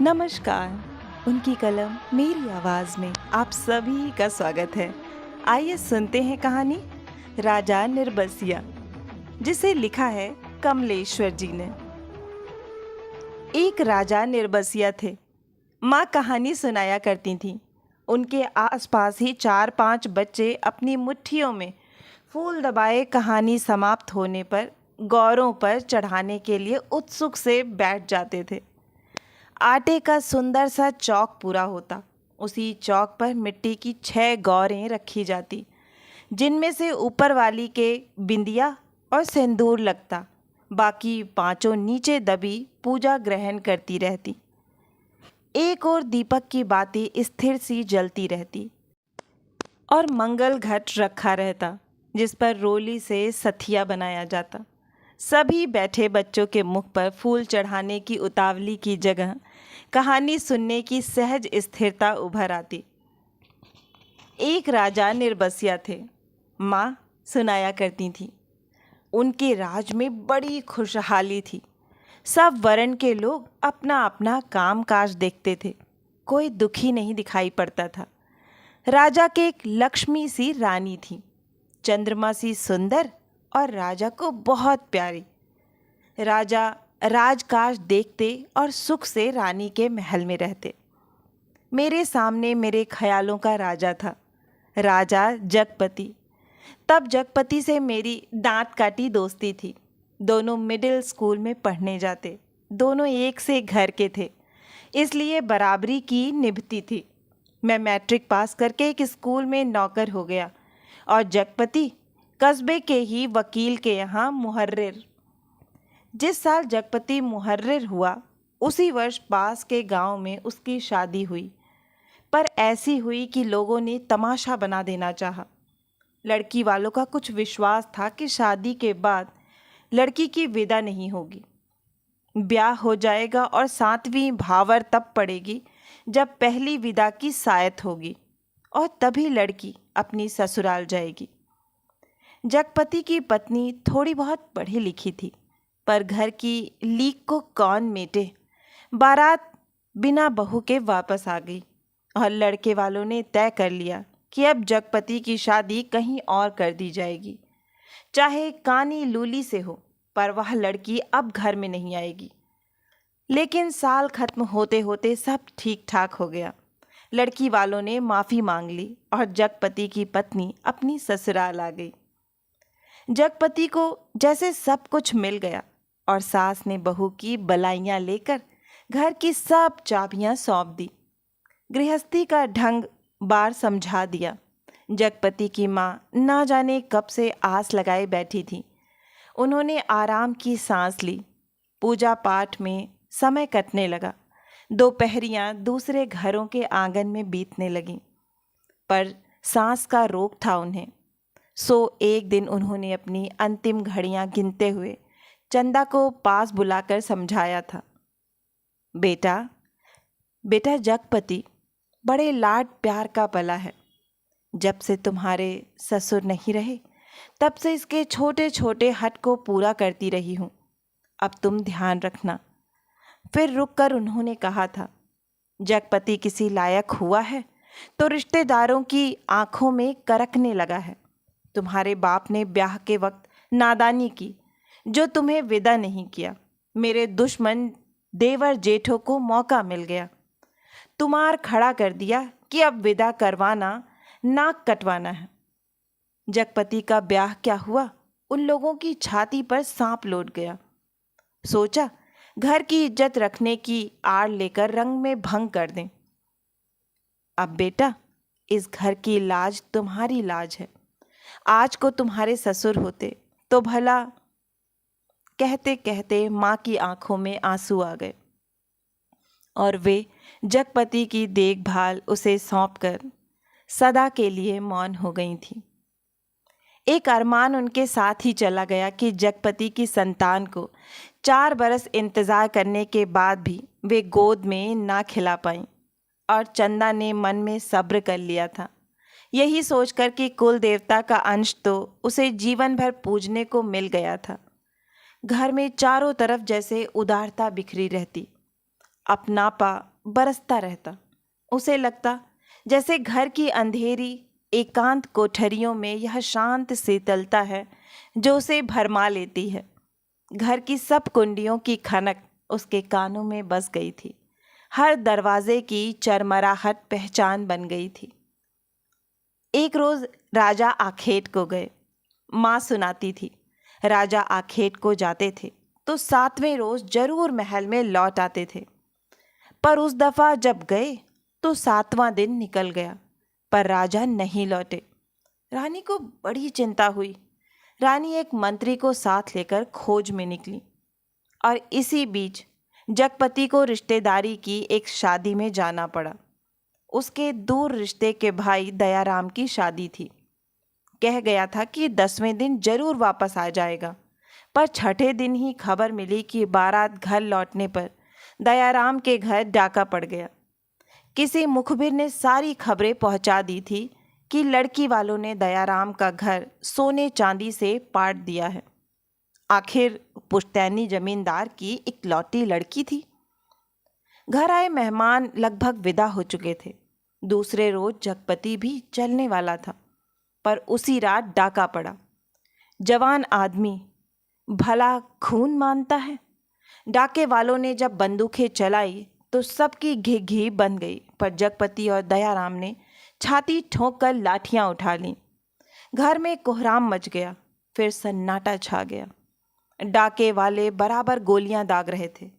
नमस्कार। उनकी कलम मेरी आवाज़ में आप सभी का स्वागत है। आइए सुनते हैं कहानी राजा निर्बसिया, जिसे लिखा है कमलेश्वर जी ने। एक राजा निर्बसिया थे। माँ कहानी सुनाया करती थीं। उनके आसपास ही 4-5 बच्चे अपनी मुट्ठियों में फूल दबाए कहानी समाप्त होने पर गौरों पर चढ़ाने के लिए उत्सुक से बैठ जाते थे। आटे का सुंदर सा चौक पूरा होता। उसी चौक पर मिट्टी की 6 गौरें रखी जाती, जिनमें से ऊपर वाली के बिंदिया और सिंदूर लगता। बाकी 5 नीचे दबी पूजा ग्रहण करती रहती। एक और दीपक की बाती स्थिर सी जलती रहती और मंगल घट रखा रहता, जिस पर रोली से सथिया बनाया जाता। सभी बैठे बच्चों के मुख पर फूल चढ़ाने की उतावली की जगह कहानी सुनने की सहज स्थिरता उभर आती। एक राजा निर्बसिया थे। माँ सुनाया करती थी। उनके राज में बड़ी खुशहाली थी। सब वर्ण के लोग अपना अपना काम काज देखते थे। कोई दुखी नहीं दिखाई पड़ता था। राजा के एक लक्ष्मी सी रानी थी, चंद्रमा सी सुंदर और राजा को बहुत प्यारी। राजा राजकाज देखते और सुख से रानी के महल में रहते। मेरे सामने मेरे ख्यालों का राजा था, राजा जगपति। तब जगपति से मेरी दांत काटी दोस्ती थी। दोनों मिडिल स्कूल में पढ़ने जाते। दोनों एक से घर के थे, इसलिए बराबरी की निभती थी। मैं मैट्रिक पास करके एक स्कूल में नौकर हो गया और जगपति कस्बे के ही वकील के यहाँ मुहर्रिर। जिस साल जगपति मुहर्रिर हुआ, उसी वर्ष पास के गांव में उसकी शादी हुई, पर ऐसी हुई कि लोगों ने तमाशा बना देना चाहा। लड़की वालों का कुछ विश्वास था कि शादी के बाद लड़की की विदा नहीं होगी, ब्याह हो जाएगा और 7वीं भावर तब पड़ेगी जब पहली विदा की सायत होगी और तभी लड़की अपनी ससुराल जाएगी। जगपति की पत्नी थोड़ी बहुत पढ़ी लिखी थी, पर घर की लीक को कौन मेटे। बारात बिना बहू के वापस आ गई और लड़के वालों ने तय कर लिया कि अब जगपति की शादी कहीं और कर दी जाएगी, चाहे कानी लूली से हो, पर वह लड़की अब घर में नहीं आएगी। लेकिन साल खत्म होते होते सब ठीक ठाक हो गया। लड़की वालों ने माफ़ी मांग ली और जगपति की पत्नी अपनी ससुराल आ गई। जगपति को जैसे सब कुछ मिल गया और सास ने बहू की बलाइयाँ लेकर घर की सब चाबियाँ सौंप दी। गृहस्थी का ढंग बार समझा दिया। जगपति की माँ ना जाने कब से आस लगाए बैठी थी। उन्होंने आराम की सांस ली। पूजा पाठ में समय कटने लगा। दोपहरियाँ दूसरे घरों के आंगन में बीतने लगीं, पर सांस का रोग था उन्हें। सो एक दिन उन्होंने अपनी अंतिम घड़ियाँ गिनते हुए चंदा को पास बुलाकर समझाया था। बेटा बेटा, जगपति बड़े लाड प्यार का पला है। जब से तुम्हारे ससुर नहीं रहे, तब से इसके छोटे छोटे हट को पूरा करती रही हूँ। अब तुम ध्यान रखना। फिर रुककर उन्होंने कहा था, जगपति किसी लायक हुआ है तो रिश्तेदारों की आंखों में करकने लगा है। तुम्हारे बाप ने ब्याह के वक्त नादानी की, जो तुम्हें विदा नहीं किया। मेरे दुश्मन देवर जेठों को मौका मिल गया, तुम्हार खड़ा कर दिया कि अब विदा करवाना, नाक कटवाना है। जगपति का ब्याह क्या हुआ, उन लोगों की छाती पर सांप लौट गया। सोचा घर की इज्जत रखने की आड़ लेकर रंग में भंग कर दें। अब बेटा, इस घर की लाज तुम्हारी लाज है। आज को तुम्हारे ससुर होते तो भला। कहते कहते माँ की आंखों में आंसू आ गए और वे जगपति की देखभाल उसे सौंपकर सदा के लिए मौन हो गई थीं। एक अरमान उनके साथ ही चला गया कि जगपति की संतान को 4 बरस इंतज़ार करने के बाद भी वे गोद में ना खिला पाईं, और चंदा ने मन में सब्र कर लिया था, यही सोचकर कि कुल देवता का अंश तो उसे जीवन भर पूजने को मिल गया था। घर में चारों तरफ जैसे उदारता बिखरी रहती, अपनापा बरसता रहता। उसे लगता जैसे घर की अंधेरी एकांत कोठरियों में यह शांत शीतलता है जो उसे भरमा लेती है। घर की सब कुंडियों की खनक उसके कानों में बस गई थी। हर दरवाजे की चरमराहट पहचान बन गई थी। एक रोज राजा आखेट को गए। माँ सुनाती थी, राजा आखेट को जाते थे तो 7वें रोज जरूर महल में लौट आते थे। पर उस दफा जब गए तो 7वां दिन निकल गया पर राजा नहीं लौटे। रानी को बड़ी चिंता हुई। रानी एक मंत्री को साथ लेकर खोज में निकली और इसी बीच जगपति को रिश्तेदारी की एक शादी में जाना पड़ा। उसके दूर रिश्ते के भाई दयाराम की शादी थी। कह गया था कि 10वें दिन जरूर वापस आ जाएगा, पर छठे दिन ही खबर मिली कि बारात घर लौटने पर दयाराम के घर डाका पड़ गया। किसी मुखबिर ने सारी खबरें पहुंचा दी थी कि लड़की वालों ने दयाराम का घर सोने चांदी से पाट दिया है। आखिर पुश्तैनी जमींदार की इकलौती लड़की थी। घर आए मेहमान लगभग विदा हो चुके थे। दूसरे रोज जगपति भी चलने वाला था, पर उसी रात डाका पड़ा। जवान आदमी भला खून मानता है। डाके वालों ने जब बंदूकें चलाई तो सबकी घी बन गई, पर जगपति और दयाराम ने छाती ठोंक कर लाठियां उठा लीं। घर में कोहराम मच गया। फिर सन्नाटा छा गया। डाके वाले बराबर गोलियां दाग रहे थे।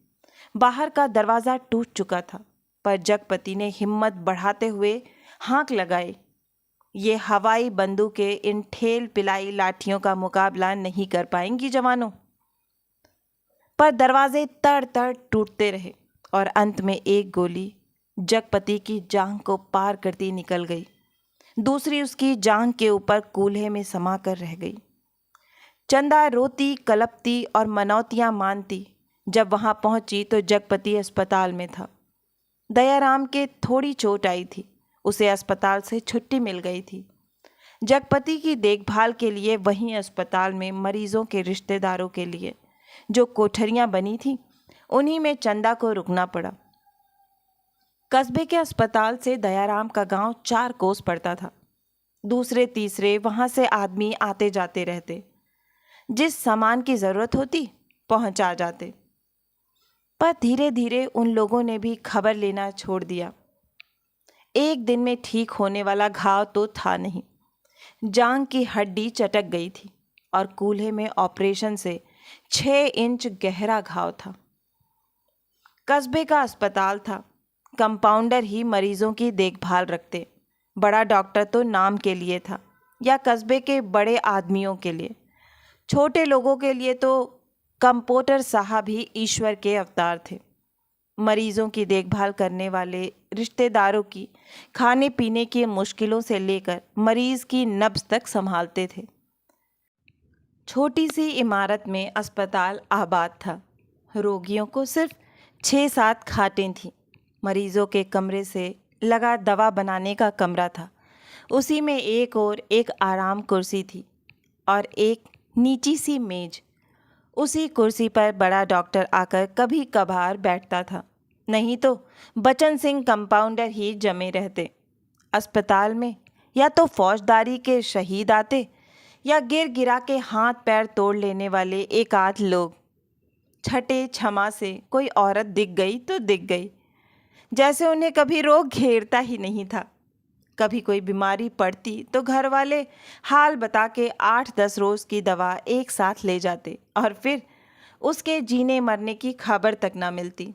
बाहर का दरवाज़ा टूट चुका था, पर जगपति ने हिम्मत बढ़ाते हुए हाँक लगाई, ये हवाई बंदूकें इन ठेल पिलाई लाठियों का मुकाबला नहीं कर पाएंगी जवानों। पर दरवाजे तड़ तड़ टूटते रहे और अंत में एक गोली जगपति की जांघ को पार करती निकल गई। दूसरी उसकी जांघ के ऊपर कूल्हे में समा कर रह गई। चंदा रोती कलपती और मनौतियां मानती जब वहां पहुंची तो जगपति अस्पताल में था। दयाराम के थोड़ी चोट आई थी, उसे अस्पताल से छुट्टी मिल गई थी। जगपति की देखभाल के लिए वहीं अस्पताल में मरीजों के रिश्तेदारों के लिए जो कोठरियां बनी थीं, उन्हीं में चंदा को रुकना पड़ा। कस्बे के अस्पताल से दयाराम का गांव 4 कोस पड़ता था। दूसरे तीसरे वहां से आदमी आते जाते रहते। जिस सामान की जरूरत होती पहुंचा जाते। पर धीरे धीरे उन लोगों ने भी खबर लेना छोड़ दिया। एक दिन में ठीक होने वाला घाव तो था नहीं। जांघ की हड्डी चटक गई थी और कूल्हे में ऑपरेशन से 6 इंच गहरा घाव था। कस्बे का अस्पताल था। कंपाउंडर ही मरीजों की देखभाल रखते। बड़ा डॉक्टर तो नाम के लिए था या कस्बे के बड़े आदमियों के लिए। छोटे लोगों के लिए तो कंपाउंडर साहब ही ईश्वर के अवतार थे। मरीजों की देखभाल करने वाले रिश्तेदारों की खाने पीने की मुश्किलों से लेकर मरीज की नब्ज तक संभालते थे। छोटी सी इमारत में अस्पताल आबाद था। रोगियों को सिर्फ 6-7 खाटें थीं। मरीजों के कमरे से लगा दवा बनाने का कमरा था। उसी में एक और एक आराम कुर्सी थी और एक नीची सी मेज। उसी कुर्सी पर बड़ा डॉक्टर आकर कभी कभार बैठता था, नहीं तो बचन सिंह कंपाउंडर ही जमे रहते। अस्पताल में या तो फौजदारी के शहीद आते या गिर गिरा के हाथ पैर तोड़ लेने वाले एक आध लोग। छठे छमा से कोई औरत दिख गई तो दिख गई, जैसे उन्हें कभी रोग घेरता ही नहीं था। कभी कोई बीमारी पड़ती तो घर वाले हाल बता के 8-10 रोज की दवा एक साथ ले जाते और फिर उसके जीने मरने की खबर तक ना मिलती।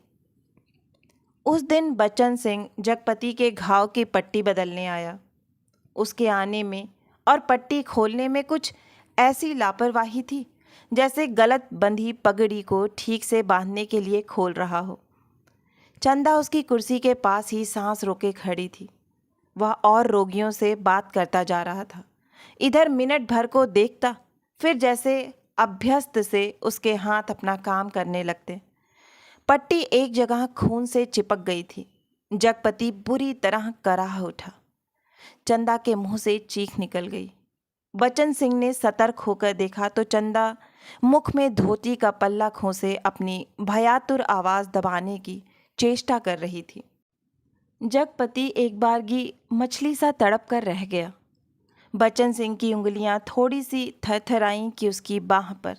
उस दिन बच्चन सिंह जगपति के घाव की पट्टी बदलने आया। उसके आने में और पट्टी खोलने में कुछ ऐसी लापरवाही थी जैसे गलत बंधी पगड़ी को ठीक से बांधने के लिए खोल रहा हो। चंदा उसकी कुर्सी के पास ही सांस रोके खड़ी थी। वह और रोगियों से बात करता जा रहा था। इधर मिनट भर को देखता, फिर जैसे अभ्यस्त से उसके हाथ अपना काम करने लगते। पट्टी एक जगह खून से चिपक गई थी। जगपति बुरी तरह कराह उठा। चंदा के मुंह से चीख निकल गई। बचन सिंह ने सतर्क होकर देखा तो चंदा मुख में धोती का पल्ला खोसे अपनी भयातुर आवाज दबाने की चेष्टा कर रही थी। जगपति एक बारगी मछली सा तड़प कर रह गया। बच्चन सिंह की उंगलियां थोड़ी सी थरथराईं कि उसकी बाह पर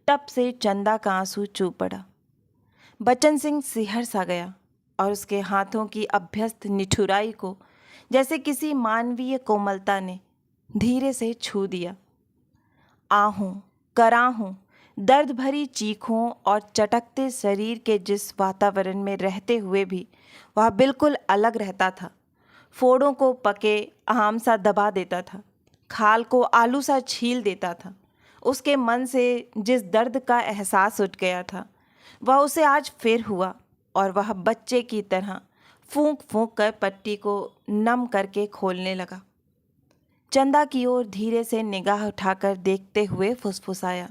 टप से चंदा का आंसू चू पड़ा। बच्चन सिंह सिहर सा गया और उसके हाथों की अभ्यस्त निठुराई को जैसे किसी मानवीय कोमलता ने धीरे से छू दिया। आहूं, कराहूं, दर्द भरी चीखों और चटकते शरीर के जिस वातावरण में रहते हुए भी वह बिल्कुल अलग रहता था। फोड़ों को पके आम सा दबा देता था, खाल को आलू सा छील देता था। उसके मन से जिस दर्द का एहसास उठ गया था वह उसे आज फिर हुआ और वह बच्चे की तरह फूंक फूंक कर पट्टी को नम करके खोलने लगा। चंदा की ओर धीरे से निगाह उठाकर देखते हुए फुसफुसाया,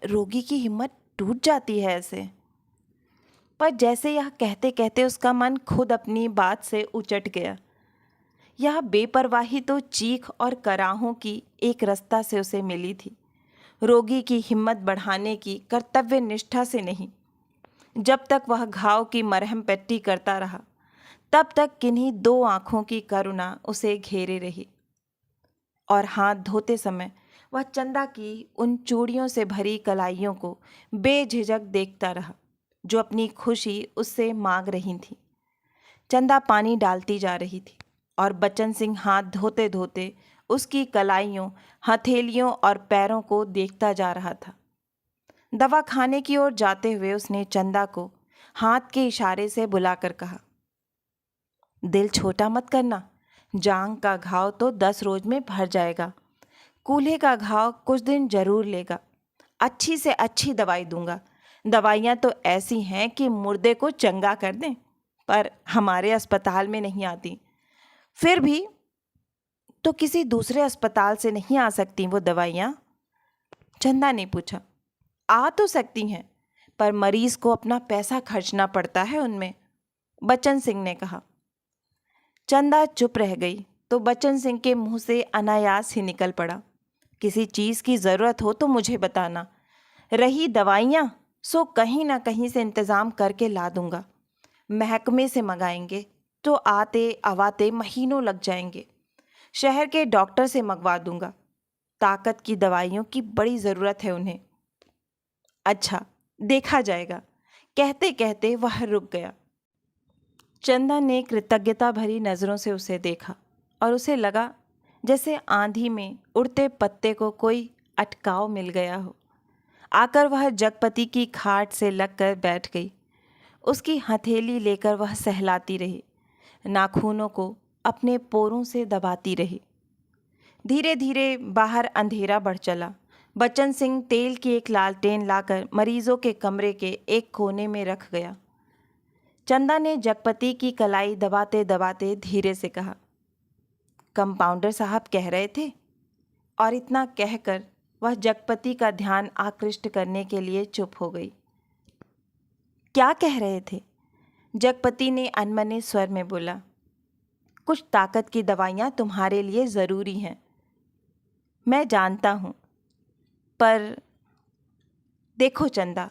रोगी की हिम्मत टूट जाती है ऐसे। पर जैसे यह कहते कहते उसका मन खुद अपनी बात से उचट गया। यह बेपरवाही तो चीख और कराहों की एक रास्ता से उसे मिली थी, रोगी की हिम्मत बढ़ाने की कर्तव्य निष्ठा से नहीं। जब तक वह घाव की मरहम पट्टी करता रहा तब तक किन्हीं दो आंखों की करुणा उसे घेरे रही और हाथ धोते समय वह चंदा की उन चूड़ियों से भरी कलाइयों को बेझिझक देखता रहा जो अपनी खुशी उससे मांग रही थी। चंदा पानी डालती जा रही थी और बच्चन सिंह हाथ धोते धोते उसकी कलाइयों, हथेलियों और पैरों को देखता जा रहा था। दवा खाने की ओर जाते हुए उसने चंदा को हाथ के इशारे से बुलाकर कहा, दिल छोटा मत करना, जांग का घाव तो 10 रोज में भर जाएगा। कूल्हे का घाव कुछ दिन जरूर लेगा। अच्छी से अच्छी दवाई दूंगा। दवाइयाँ तो ऐसी हैं कि मुर्दे को चंगा कर दें, पर हमारे अस्पताल में नहीं आती। फिर भी तो किसी दूसरे अस्पताल से नहीं आ सकती वो दवाइयाँ? चंदा ने पूछा। आ तो सकती हैं, पर मरीज को अपना पैसा खर्चना पड़ता है उनमें, बच्चन सिंह ने कहा। चंदा चुप रह गई तो बच्चन सिंह के मुंह से अनायास ही निकल पड़ा, किसी चीज़ की ज़रूरत हो तो मुझे बताना। रही दवाइयाँ सो कहीं ना कहीं से इंतज़ाम करके ला दूंगा। महकमे से मंगाएंगे तो आते आवाते महीनों लग जाएंगे। शहर के डॉक्टर से मंगवा दूंगा। ताकत की दवाइयों की बड़ी ज़रूरत है उन्हें। अच्छा, देखा जाएगा, कहते कहते वह रुक गया। चंदा ने कृतज्ञता भरी नज़रों से उसे देखा और उसे लगा जैसे आंधी में उड़ते पत्ते को कोई अटकाव मिल गया हो। आकर वह जगपति की खाट से लगकर बैठ गई। उसकी हथेली लेकर वह सहलाती रही, नाखूनों को अपने पोरों से दबाती रही। धीरे धीरे बाहर अंधेरा बढ़ चला। बच्चन सिंह तेल की एक लालटेन लाकर मरीजों के कमरे के एक कोने में रख गया। चंदा ने जगपति की कलाई दबाते दबाते धीरे से कहा, कंपाउंडर साहब कह रहे थे, और इतना कहकर वह जगपति का ध्यान आकृष्ट करने के लिए चुप हो गई। क्या कह रहे थे? जगपति ने अनमने स्वर में बोला, कुछ ताकत की दवाइयाँ तुम्हारे लिए ज़रूरी हैं, मैं जानता हूँ, पर देखो चंदा,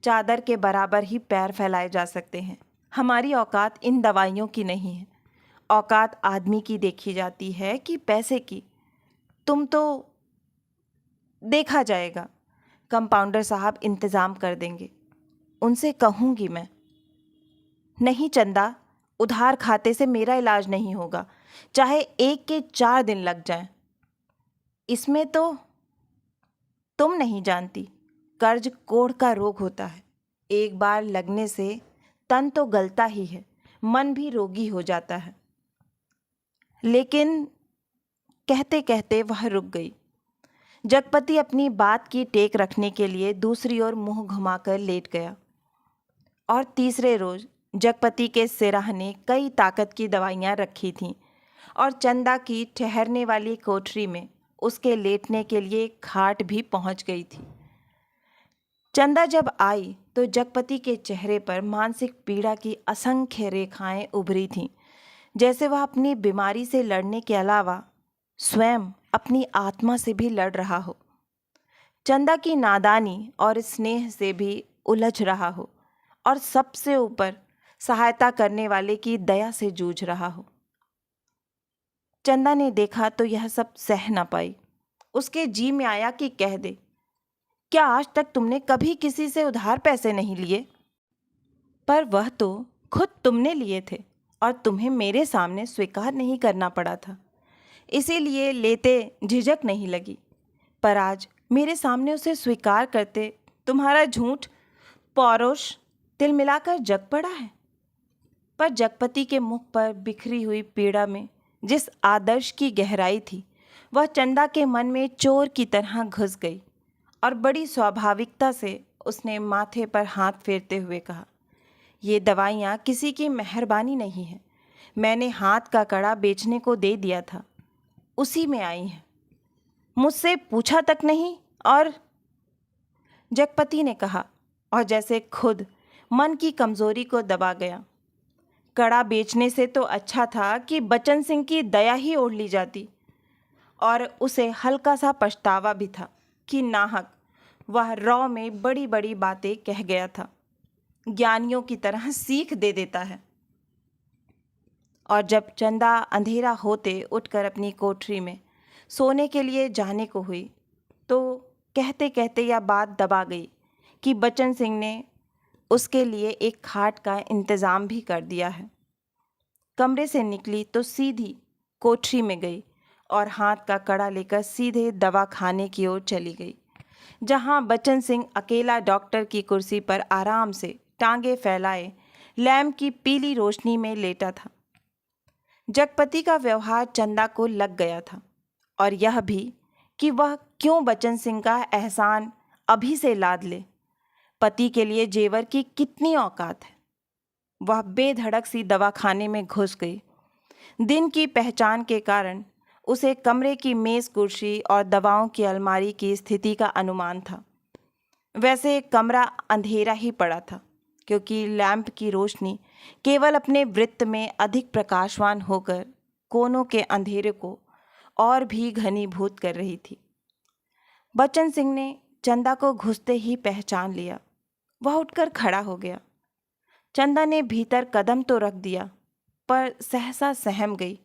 चादर के बराबर ही पैर फैलाए जा सकते हैं। हमारी औकात इन दवाइयों की नहीं है। औकात आदमी की देखी जाती है कि पैसे की। तुम तो देखा जाएगा, कंपाउंडर साहब इंतज़ाम कर देंगे, उनसे कहूँगी मैं। नहीं चंदा, उधार खाते से मेरा इलाज नहीं होगा, चाहे 1 के 4 दिन लग जाएं। इसमें तो तुम नहीं जानती, कर्ज कोढ़ का रोग होता है। एक बार लगने से तन तो गलता ही है, मन भी रोगी हो जाता है। लेकिन कहते कहते वह रुक गई। जगपति अपनी बात की टेक रखने के लिए दूसरी ओर मुंह घुमाकर लेट गया। और तीसरे रोज जगपति के सिराह ने कई ताकत की दवाइयाँ रखी थीं और चंदा की ठहरने वाली कोठरी में उसके लेटने के लिए खाट भी पहुंच गई थी। चंदा जब आई तो जगपति के चेहरे पर मानसिक पीड़ा की असंख्य रेखाएं उभरी थीं, जैसे वह अपनी बीमारी से लड़ने के अलावा स्वयं अपनी आत्मा से भी लड़ रहा हो, चंदा की नादानी और स्नेह से भी उलझ रहा हो, और सबसे ऊपर सहायता करने वाले की दया से जूझ रहा हो। चंदा ने देखा तो यह सब सह न पाई। उसके जी में आया कि कह दे, क्या आज तक तुमने कभी किसी से उधार पैसे नहीं लिए? पर वह तो खुद तुमने लिए थे और तुम्हें मेरे सामने स्वीकार नहीं करना पड़ा था, इसीलिए लेते झिझक नहीं लगी। पर आज मेरे सामने उसे स्वीकार करते तुम्हारा झूठ पौरुष तिल मिलाकर जग पड़ा है। पर जगपति के मुख पर बिखरी हुई पीड़ा में जिस आदर्श की गहराई थी, वह चंदा के मन में चोर की तरह घुस गई और बड़ी स्वाभाविकता से उसने माथे पर हाथ फेरते हुए कहा, ये दवाइयाँ किसी की मेहरबानी नहीं है। मैंने हाथ का कड़ा बेचने को दे दिया था, उसी में आई हैं। मुझसे पूछा तक नहीं। और जगपति ने कहा, और जैसे खुद मन की कमजोरी को दबा गया, कड़ा बेचने से तो अच्छा था कि बच्चन सिंह की दया ही ओढ़ ली जाती। और उसे हल्का सा पछतावा भी था कि नाहक वह रौ में बड़ी बड़ी बातें कह गया था, ज्ञानियों की तरह सीख दे देता है। और जब चंदा अंधेरा होते उठकर अपनी कोठरी में सोने के लिए जाने को हुई, तो कहते कहते यह बात दबा गई कि बच्चन सिंह ने उसके लिए एक खाट का इंतज़ाम भी कर दिया है। कमरे से निकली तो सीधी कोठरी में गई और हाथ का कड़ा लेकर सीधे दवा खाने की ओर चली गई, जहां बच्चन सिंह अकेला डॉक्टर की कुर्सी पर आराम से टांगे फैलाए लैम्प की पीली रोशनी में लेटा था। जगपति का व्यवहार चंदा को लग गया था, और यह भी कि वह क्यों बच्चन सिंह का एहसान अभी से लाद ले। पति के लिए जेवर की कितनी औकात है। वह बेधड़क सी दवाखाने में घुस गई। दिन की पहचान के कारण उसे कमरे की मेज कुर्सी और दवाओं की अलमारी की स्थिति का अनुमान था। वैसे कमरा अंधेरा ही पड़ा था, क्योंकि लैंप की रोशनी केवल अपने वृत्त में अधिक प्रकाशवान होकर कोनों के अंधेरे को और भी घनीभूत कर रही थी। बच्चन सिंह ने चंदा को घुसते ही पहचान लिया। वह उठकर खड़ा हो गया। चंदा ने भीतर कदम तो रख दिया, पर सहसा सहम गई,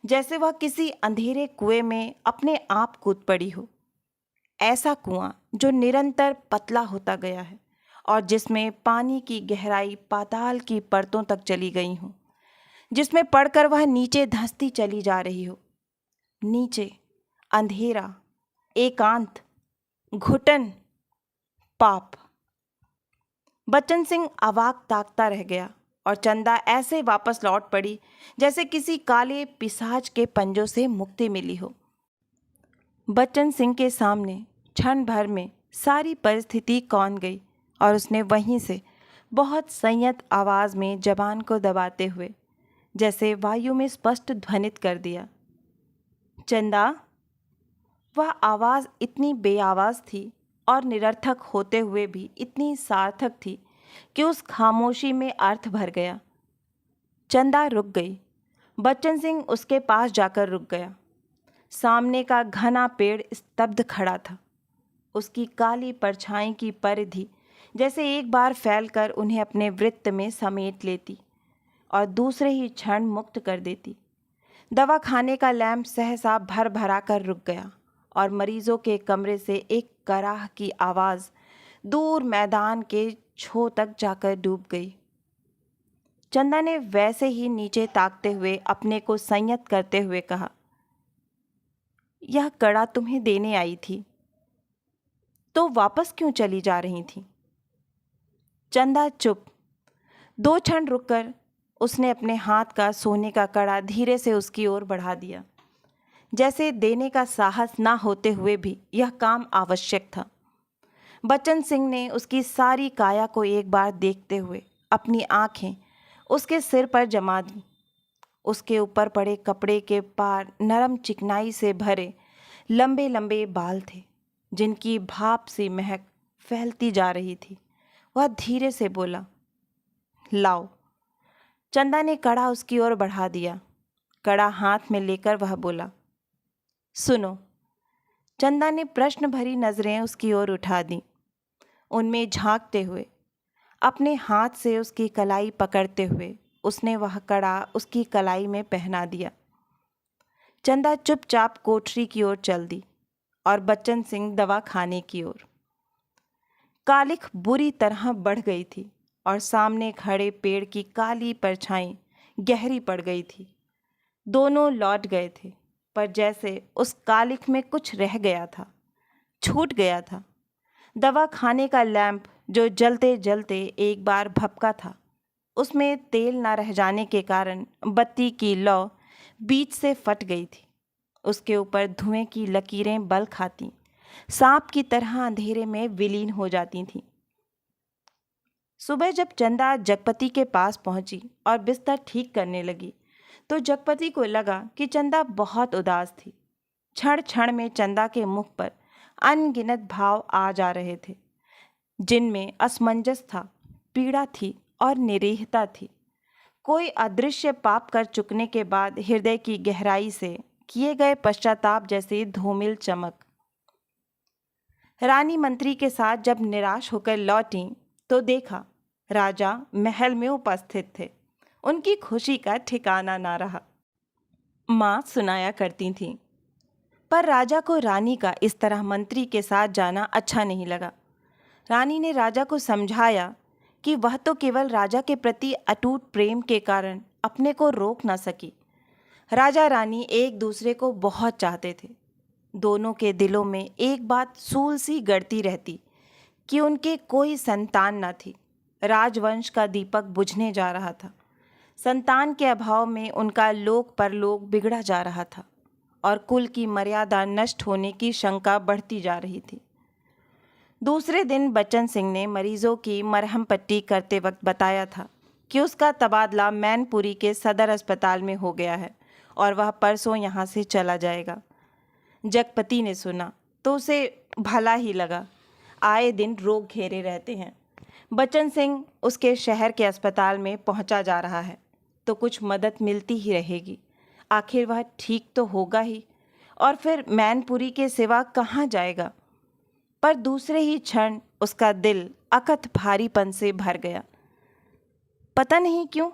जैसे वह किसी अंधेरे कुएं में अपने आप कूद पड़ी हो। ऐसा कुआं जो निरंतर पतला होता गया है और जिसमें पानी की गहराई पाताल की परतों तक चली गई हो, जिसमें पड़कर वह नीचे धंसती चली जा रही हो। नीचे अंधेरा, एकांत, घुटन, पाप। बच्चन सिंह अवाक ताकता रह गया और चंदा ऐसे वापस लौट पड़ी जैसे किसी काले पिशाच के पंजों से मुक्ति मिली हो। बच्चन सिंह के सामने क्षण भर में सारी परिस्थिति कौन गई और उसने वहीं से बहुत संयत आवाज़ में जबान को दबाते हुए जैसे वायु में स्पष्ट ध्वनित कर दिया, चंदा। वह आवाज़ इतनी बेआवाज़ थी और निरर्थक होते हुए भी इतनी सार्थक थी कि उस खामोशी में अर्थ भर गया। चंदा रुक गई। बच्चन सिंह उसके पास जाकर रुक गया। सामने का घना पेड़ स्तब्ध खड़ा था। उसकी काली परछाई की परिधि जैसे एक बार फैलकर उन्हें अपने वृत्त में समेट लेती और दूसरे ही क्षण मुक्त कर देती। दवाखाने का लैंप सहसा भर भरा कर रुक गया और मरीजों के कमरे से एक कराह की आवाज़ दूर मैदान के छो तक जाकर डूब गई। चंदा ने वैसे ही नीचे ताकते हुए अपने को संयत करते हुए कहा, यह कड़ा तुम्हें देने आई थी, तो वापस क्यों चली जा रही थी? चंदा चुप। 2 क्षण रुककर उसने अपने हाथ का सोने का कड़ा धीरे से उसकी ओर बढ़ा दिया, जैसे देने का साहस ना होते हुए भी यह काम आवश्यक था। बच्चन सिंह ने उसकी सारी काया को एक बार देखते हुए अपनी आंखें उसके सिर पर जमा दी। उसके ऊपर पड़े कपड़े के पार नरम चिकनाई से भरे लंबे लंबे बाल थे, जिनकी भाप सी महक फैलती जा रही थी। वह धीरे से बोला, लाओ। चंदा ने कड़ा उसकी ओर बढ़ा दिया। कड़ा हाथ में लेकर वह बोला, सुनो। चंदा ने प्रश्न भरी नजरें उसकी ओर उठा दी। उनमें झांकते हुए अपने हाथ से उसकी कलाई पकड़ते हुए उसने वह कड़ा उसकी कलाई में पहना दिया। चंदा चुपचाप कोठरी की ओर चल दी और बच्चन सिंह दवा खाने की ओर। कालिख बुरी तरह बढ़ गई थी और सामने खड़े पेड़ की काली परछाई गहरी पड़ गई थी। दोनों लौट गए थे, पर जैसे उस कालिख में कुछ रह गया था, छूट गया था। दवा खाने का लैंप जो जलते जलते एक बार भपका था, उसमें तेल न रह जाने के कारण बत्ती की लौ बीच से फट गई थी। उसके ऊपर धुएं की लकीरें बल खाती, सांप की तरह अंधेरे में विलीन हो जाती थीं। सुबह जब चंदा जगपति के पास पहुंची और बिस्तर ठीक करने लगी, तो जगपति को लगा कि चंदा बहुत उदास थी। क्षण क्षण में चंदा के मुख पर अनगिनत भाव आ जा रहे थे, जिनमें असमंजस था, पीड़ा थी और निरीहता थी। कोई अदृश्य पाप कर चुकने के बाद हृदय की गहराई से किए गए पश्चाताप जैसी धूमिल चमक। रानी मंत्री के साथ जब निराश होकर लौटी तो देखा राजा महल में उपस्थित थे। उनकी खुशी का ठिकाना ना रहा। माँ सुनाया करती थीं, पर राजा को रानी का इस तरह मंत्री के साथ जाना अच्छा नहीं लगा। रानी ने राजा को समझाया कि वह तो केवल राजा के प्रति अटूट प्रेम के कारण अपने को रोक ना सकी। राजा रानी एक दूसरे को बहुत चाहते थे। दोनों के दिलों में एक बात सूल सी गड़ती रहती कि उनके कोई संतान न थी। राजवंश का दीपक बुझने जा रहा था। संतान के अभाव में उनका लोक परलोक बिगड़ा जा रहा था और कुल की मर्यादा नष्ट होने की शंका बढ़ती जा रही थी। दूसरे दिन बच्चन सिंह ने मरीजों की मरहम पट्टी करते वक्त बताया था कि उसका तबादला मैनपुरी के सदर अस्पताल में हो गया है और वह परसों यहाँ से चला जाएगा। जगपति ने सुना तो उसे भला ही लगा। आए दिन रोग घेरे रहते हैं। बच्चन सिंह उसके शहर के अस्पताल में पहुंचा जा रहा है तो कुछ मदद मिलती ही रहेगी। आखिर वह ठीक तो होगा ही, और फिर मैनपुरी के सिवा कहाँ जाएगा। पर दूसरे ही क्षण उसका दिल अकथ भारीपन से भर गया। पता नहीं क्यों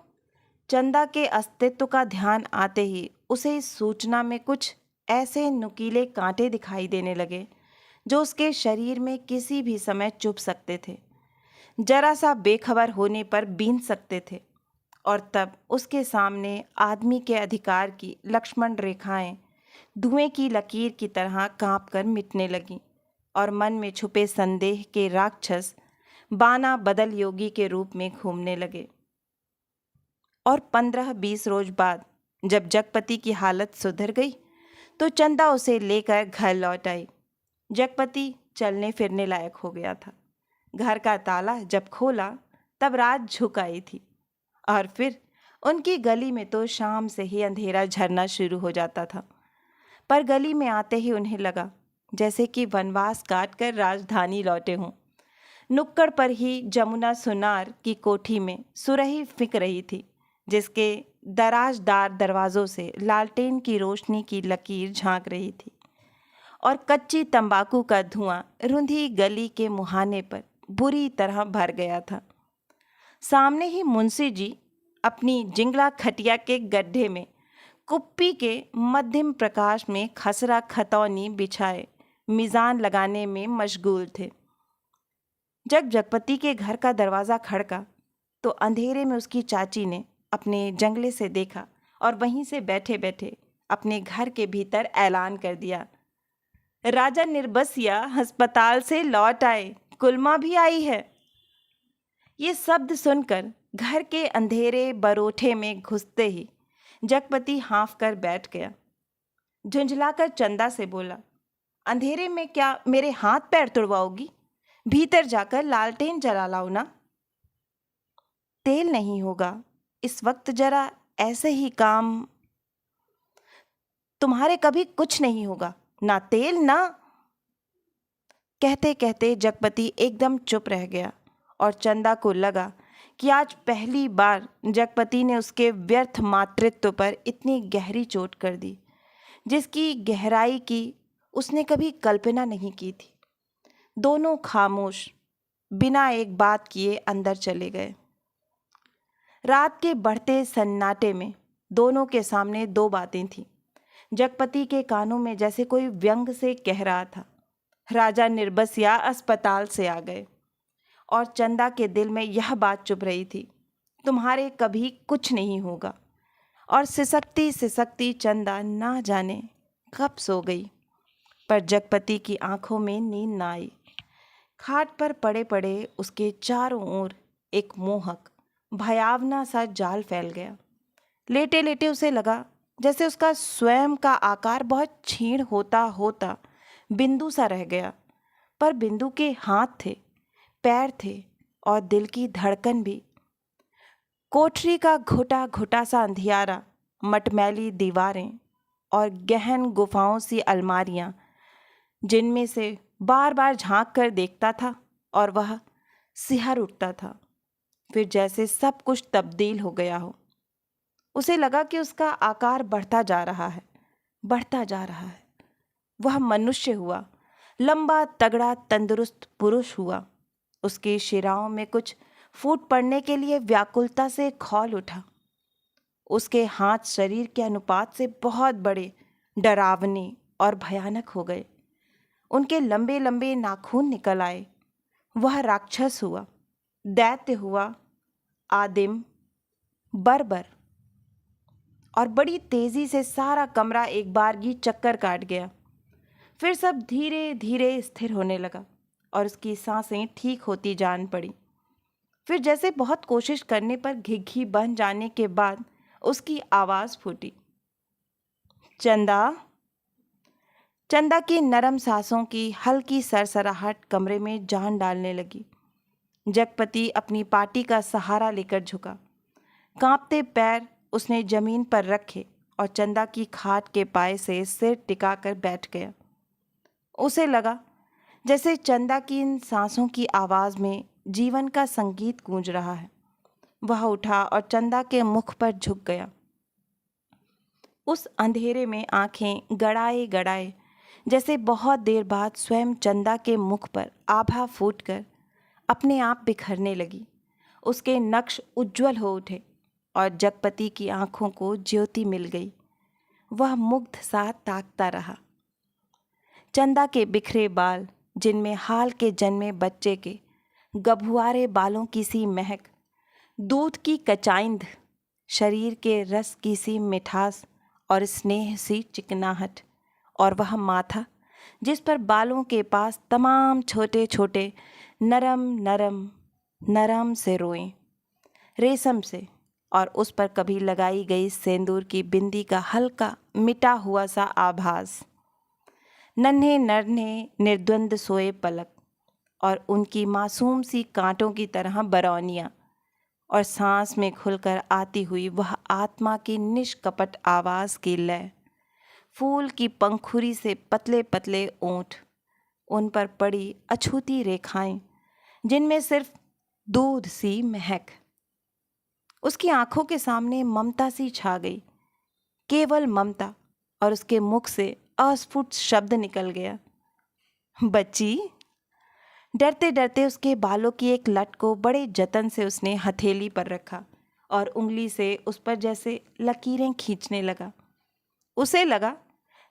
चंदा के अस्तित्व का ध्यान आते ही उसे इस सूचना में कुछ ऐसे नुकीले कांटे दिखाई देने लगे जो उसके शरीर में किसी भी समय चुभ सकते थे, जरा सा बेखबर होने पर बीन सकते थे। और तब उसके सामने आदमी के अधिकार की लक्ष्मण रेखाएं धुएं की लकीर की तरह कांप कर मिटने लगीं और मन में छुपे संदेह के राक्षस बाना बदल योगी के रूप में घूमने लगे। और 15-20 रोज बाद जब जगपति की हालत सुधर गई तो चंदा उसे लेकर घर लौट आई। जगपति चलने फिरने लायक हो गया था। घर का ताला जब खोला तब रात झुक आई थी और फिर उनकी गली में तो शाम से ही अंधेरा झरना शुरू हो जाता था। पर गली में आते ही उन्हें लगा जैसे कि वनवास काट कर राजधानी लौटे हों। नुक्कड़ पर ही जमुना सुनार की कोठी में सुरही फिक रही थी, जिसके दराजदार दरवाज़ों से लालटेन की रोशनी की लकीर झांक रही थी और कच्ची तंबाकू का धुआं रुंधी गली के मुहाने पर बुरी तरह भर गया था। सामने ही मुंशी जी अपनी जिंगला खटिया के गड्ढे में कुप्पी के मध्यम प्रकाश में खसरा खतौनी बिछाए मिजान लगाने में मशगूल थे। जब जगपति के घर का दरवाज़ा खड़का तो अंधेरे में उसकी चाची ने अपने जंगले से देखा और वहीं से बैठे बैठे अपने घर के भीतर ऐलान कर दिया, राजा निर्बसिया अस्पताल से लौट आए, कुलमा भी आई है। ये शब्द सुनकर घर के अंधेरे बरोठे में घुसते ही जगपति हाँफ कर बैठ गया। झुंझलाकर चंदा से बोला, अंधेरे में क्या मेरे हाथ पैर तुड़वाओगी? भीतर जाकर लालटेन जला लाओ ना। तेल नहीं होगा इस वक्त, जरा ऐसे ही काम। तुम्हारे कभी कुछ नहीं होगा, ना तेल ना। कहते कहते जगपति एकदम चुप रह गया और चंदा को लगा कि आज पहली बार जगपति ने उसके व्यर्थ मातृत्व पर इतनी गहरी चोट कर दी, जिसकी गहराई की उसने कभी कल्पना नहीं की थी। दोनों खामोश, बिना एक बात किए अंदर चले गए। रात के बढ़ते सन्नाटे में दोनों के सामने दो बातें थीं। जगपति के कानों में जैसे कोई व्यंग से कह रहा था, राजा निर्बसिया अस्पताल से आ गए। और चंदा के दिल में यह बात चुभ रही थी, तुम्हारे कभी कुछ नहीं होगा। और सिसकती सिसकती चंदा ना जाने कब सो गई, पर जगपति की आंखों में नींद ना आई। खाट पर पड़े पड़े उसके चारों ओर एक मोहक भयावना सा जाल फैल गया। लेटे लेटे उसे लगा जैसे उसका स्वयं का आकार बहुत क्षीण होता होता बिंदु सा रह गया। पर बिंदु के हाथ थे, पैर थे और दिल की धड़कन भी। कोठरी का घुटा घुटा सा अंधियारा, मटमैली दीवारें और गहन गुफाओं सी अलमारियां, जिनमें से बार बार झांक कर देखता था और वह सिहर उठता था। फिर जैसे सब कुछ तब्दील हो गया हो। उसे लगा कि उसका आकार बढ़ता जा रहा है, बढ़ता जा रहा है। वह मनुष्य हुआ, लंबा तगड़ा तंदुरुस्त पुरुष हुआ। उसकी शिराओं में कुछ फूट पड़ने के लिए व्याकुलता से खौल उठा। उसके हाथ शरीर के अनुपात से बहुत बड़े, डरावने और भयानक हो गए। उनके लंबे लंबे नाखून निकल आए। वह राक्षस हुआ, दैत्य हुआ, आदिम, बर्बर। और बड़ी तेजी से सारा कमरा एक बारगी चक्कर काट गया। फिर सब धीरे धीरे स्थिर होने लगा और उसकी सांसें ठीक होती जान पड़ी। फिर जैसे बहुत कोशिश करने पर घिघी बन जाने के बाद उसकी आवाज़ फूटी, चंदा। चंदा की नरम सांसों की हल्की सरसराहट कमरे में जान डालने लगी। जगपति अपनी पाटी का सहारा लेकर झुका। कांपते पैर उसने जमीन पर रखे और चंदा की खाट के पाए से सिर टिकाकर बैठ गया। उसे लगा जैसे चंदा की इन सांसों की आवाज़ में जीवन का संगीत गूंज रहा है। वह उठा और चंदा के मुख पर झुक गया। उस अंधेरे में आंखें गड़ाए गड़ाए जैसे बहुत देर बाद स्वयं चंदा के मुख पर आभा फूटकर अपने आप बिखरने लगी। उसके नक्श उज्ज्वल हो उठे और जगपति की आंखों को ज्योति मिल गई। वह मुग्ध सा ताकता रहा। चंदा के बिखरे बाल, जिनमें हाल के जन्मे बच्चे के गभुआरे बालों की सी महक, दूध की कचाइंद, शरीर के रस की सी मिठास और स्नेह सी चिकनाहट, और वह माथा जिस पर बालों के पास तमाम छोटे छोटे नरम नरम नरम से रोएं, रेशम से, और उस पर कभी लगाई गई सेंदूर की बिंदी का हल्का मिटा हुआ सा आभास। नन्हे नन्हे निर्द्वंद सोए पलक और उनकी मासूम सी कांटों की तरह बरौनियाँ, और सांस में खुलकर आती हुई वह आत्मा की निष्कपट आवाज़ की लय, फूल की पंखुरी से पतले पतले ओंठ, उन पर पड़ी अछूती रेखाएं जिनमें सिर्फ दूध सी महक। उसकी आंखों के सामने ममता सी छा गई, केवल ममता, और उसके मुख से अस्फुट शब्द निकल गया, बच्ची। डरते डरते उसके बालों की एक लट को बड़े जतन से उसने हथेली पर रखा और उंगली से उस पर जैसे लकीरें खींचने लगा। उसे लगा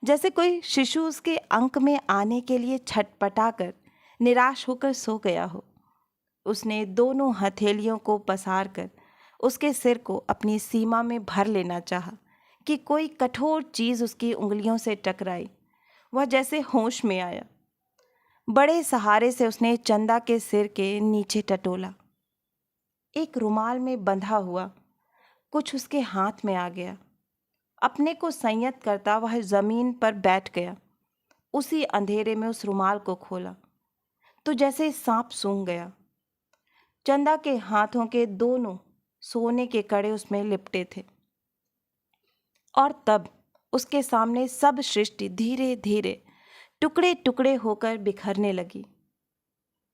जैसे कोई शिशु उसके अंक में आने के लिए छटपटा कर निराश होकर सो गया हो। उसने दोनों हथेलियों को पसार कर उसके सिर को अपनी सीमा में भर लेना चाहा कि कोई कठोर चीज़ उसकी उंगलियों से टकराई। वह जैसे होश में आया। बड़े सहारे से उसने चंदा के सिर के नीचे टटोला। एक रुमाल में बंधा हुआ कुछ उसके हाथ में आ गया। अपने को संयत करता वह जमीन पर बैठ गया। उसी अंधेरे में उस रुमाल को खोला तो जैसे सांप सूंघ गया। चंदा के हाथों के दोनों सोने के कड़े उसमें लिपटे थे और तब उसके सामने सब सृष्टि धीरे धीरे टुकड़े टुकड़े होकर बिखरने लगी।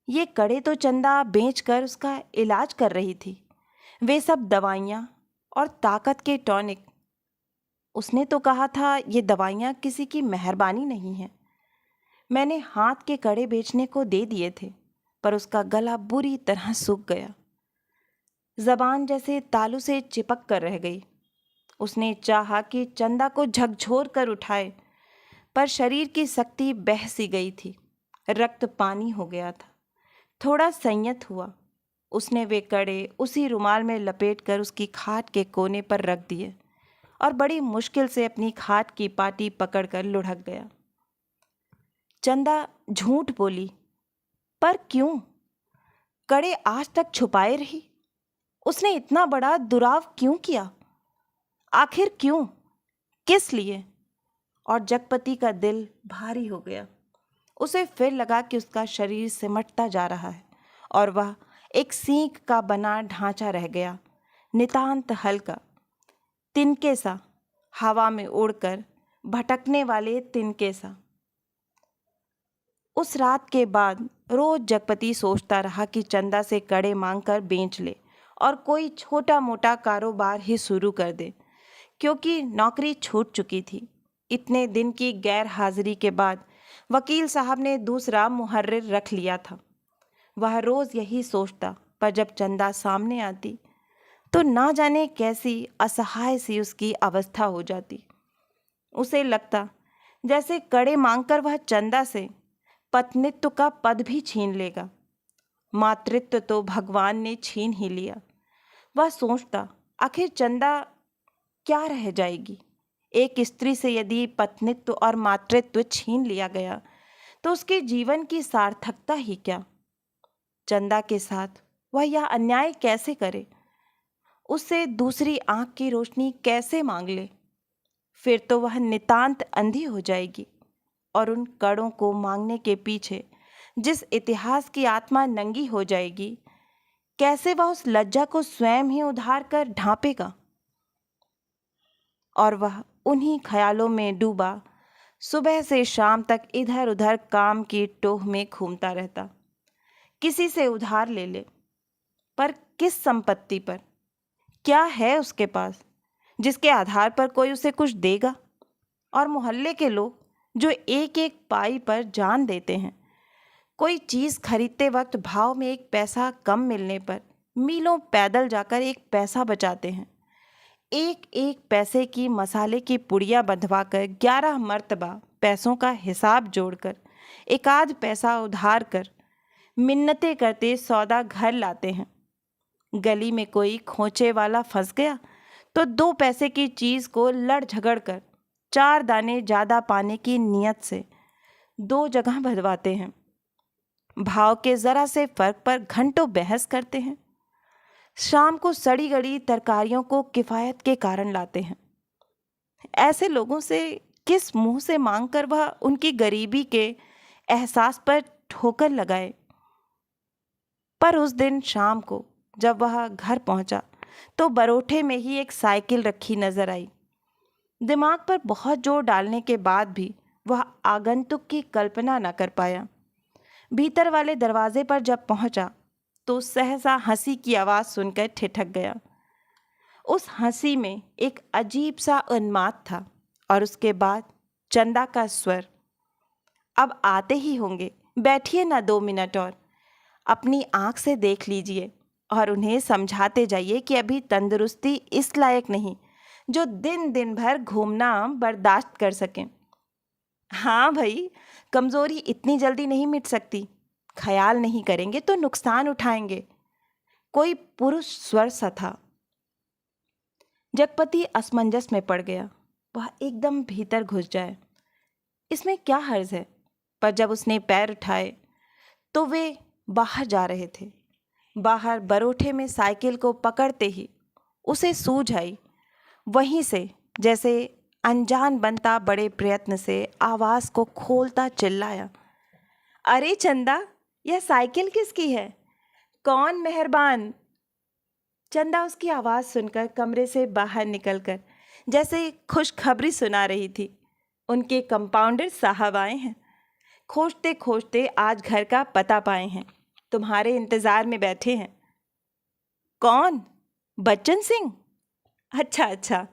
ये कड़े तो चंदा बेचकर उसका इलाज कर रही थी। वे सब दवाइयाँ और ताकत के टॉनिक। उसने तो कहा था ये दवाइयाँ किसी की मेहरबानी नहीं है। मैंने हाथ के कड़े बेचने को दे दिए थे पर उसका गला बुरी तरह सूख गया। जबान जैसे तालू से चिपक कर रह गई। उसने चाहा कि चंदा को झकझोर कर उठाए, पर शरीर की शक्ति बह सी गई थी। रक्त पानी हो गया था। थोड़ा संयत हुआ। उसने वे कड़े उसी रुमाल में लपेटकर उसकी खाट के कोने पर रख दिए और बड़ी मुश्किल से अपनी खाट की पाटी पकड़कर लुढ़क गया। चंदा झूठ बोली, पर क्यों? कड़े आज तक छुपाए रही। उसने इतना बड़ा दुराव क्यों किया? आखिर क्यों? किस लिए? और जगपति का दिल भारी हो गया। उसे फिर लगा कि उसका शरीर सिमटता जा रहा है और वह एक सींग का बना ढांचा रह गया, नितांत हल्का, तिनके सा, हवा में उड़कर भटकने वाले तिनके सा। उस रात के बाद रोज जगपति सोचता रहा कि चंदा से कड़े मांगकर बेच ले और कोई छोटा मोटा कारोबार ही शुरू कर दे, क्योंकि नौकरी छूट चुकी थी। इतने दिन की गैर हाजिरी के बाद वकील साहब ने दूसरा मुहर्रिर रख लिया था। वह रोज यही सोचता, पर जब चंदा सामने आती तो ना जाने कैसी असहाय सी उसकी अवस्था हो जाती। उसे लगता जैसे कड़े मांगकर वह चंदा से पत्नित्व का पद भी छीन लेगा। मातृत्व तो भगवान ने छीन ही लिया। वह सोचता, आखिर चंदा क्या रह जाएगी? एक स्त्री से यदि पत्नित्व और मातृत्व छीन लिया गया तो उसके जीवन की सार्थकता ही क्या? चंदा के साथ वह यह अन्याय कैसे करे? उससे दूसरी आंख की रोशनी कैसे मांग ले? फिर तो वह नितांत अंधी हो जाएगी और उन कड़ों को मांगने के पीछे जिस इतिहास की आत्मा नंगी हो जाएगी, कैसे वह उस लज्जा को स्वयं ही उधार कर ढांपेगा? और वह उन्हीं ख्यालों में डूबा सुबह से शाम तक इधर उधर काम की टोह में घूमता रहता। किसी से उधार ले ले, पर किस संपत्ति पर? क्या है उसके पास जिसके आधार पर कोई उसे कुछ देगा? और मोहल्ले के लोग जो एक एक पाई पर जान देते हैं, कोई चीज़ खरीदते वक्त भाव में एक पैसा कम मिलने पर मीलों पैदल जाकर एक पैसा बचाते हैं। एक एक पैसे की मसाले की पुड़िया बंधवाकर 11 मर्तबा पैसों का हिसाब जोड़कर एक आध पैसा उधार कर मिन्नतें करते सौदा घर लाते हैं। गली में कोई खोचे वाला फंस गया तो 2 पैसे की चीज़ को लड़ झगड़ कर 4 दाने ज़्यादा पाने की नीयत से 2 जगह भरवाते हैं। भाव के ज़रा से फर्क पर घंटों बहस करते हैं। शाम को सड़ी गड़ी तरकारियों को किफ़ायत के कारण लाते हैं। ऐसे लोगों से किस मुंह से मांगकर वह उनकी गरीबी के एहसास पर ठोकर लगाए? पर उस दिन शाम को जब वह घर पहुंचा तो बरोठे में ही एक साइकिल रखी नजर आई। दिमाग पर बहुत जोर डालने के बाद भी वह आगंतुक की कल्पना न कर पाया। भीतर वाले दरवाजे पर जब पहुंचा तो सहसा हंसी की आवाज़ सुनकर ठिठक गया। उस हंसी में एक अजीब सा उन्माद था और उसके बाद चंदा का स्वर, अब आते ही होंगे, बैठिए ना 2 मिनट और अपनी आँख से देख लीजिए और उन्हें समझाते जाइए कि अभी तंदुरुस्ती इस लायक नहीं जो दिन दिन भर घूमना बर्दाश्त कर सकें। हाँ भाई, कमज़ोरी इतनी जल्दी नहीं मिट सकती। ख्याल नहीं करेंगे तो नुकसान उठाएंगे। कोई पुरुष स्वर सा था। जगपति असमंजस में पड़ गया। वह एकदम भीतर घुस जाए, इसमें क्या हर्ज है? पर जब उसने पैर उठाए तो वे बाहर जा रहे थे। बाहर बरोठे में साइकिल को पकड़ते ही उसे सूझ आई। वहीं से जैसे अनजान बनता बड़े प्रयत्न से आवाज़ को खोलता चिल्लाया, अरे चंदा, यह साइकिल किसकी है? कौन मेहरबान? चंदा उसकी आवाज़ सुनकर कमरे से बाहर निकलकर जैसे खुशखबरी सुना रही थी। उनके कंपाउंडर साहब आए हैं। खोजते खोजते आज घर का पता पाए हैं। तुम्हारे इंतज़ार में बैठे हैं। कौन? बच्चन सिंह? अच्छा अच्छा,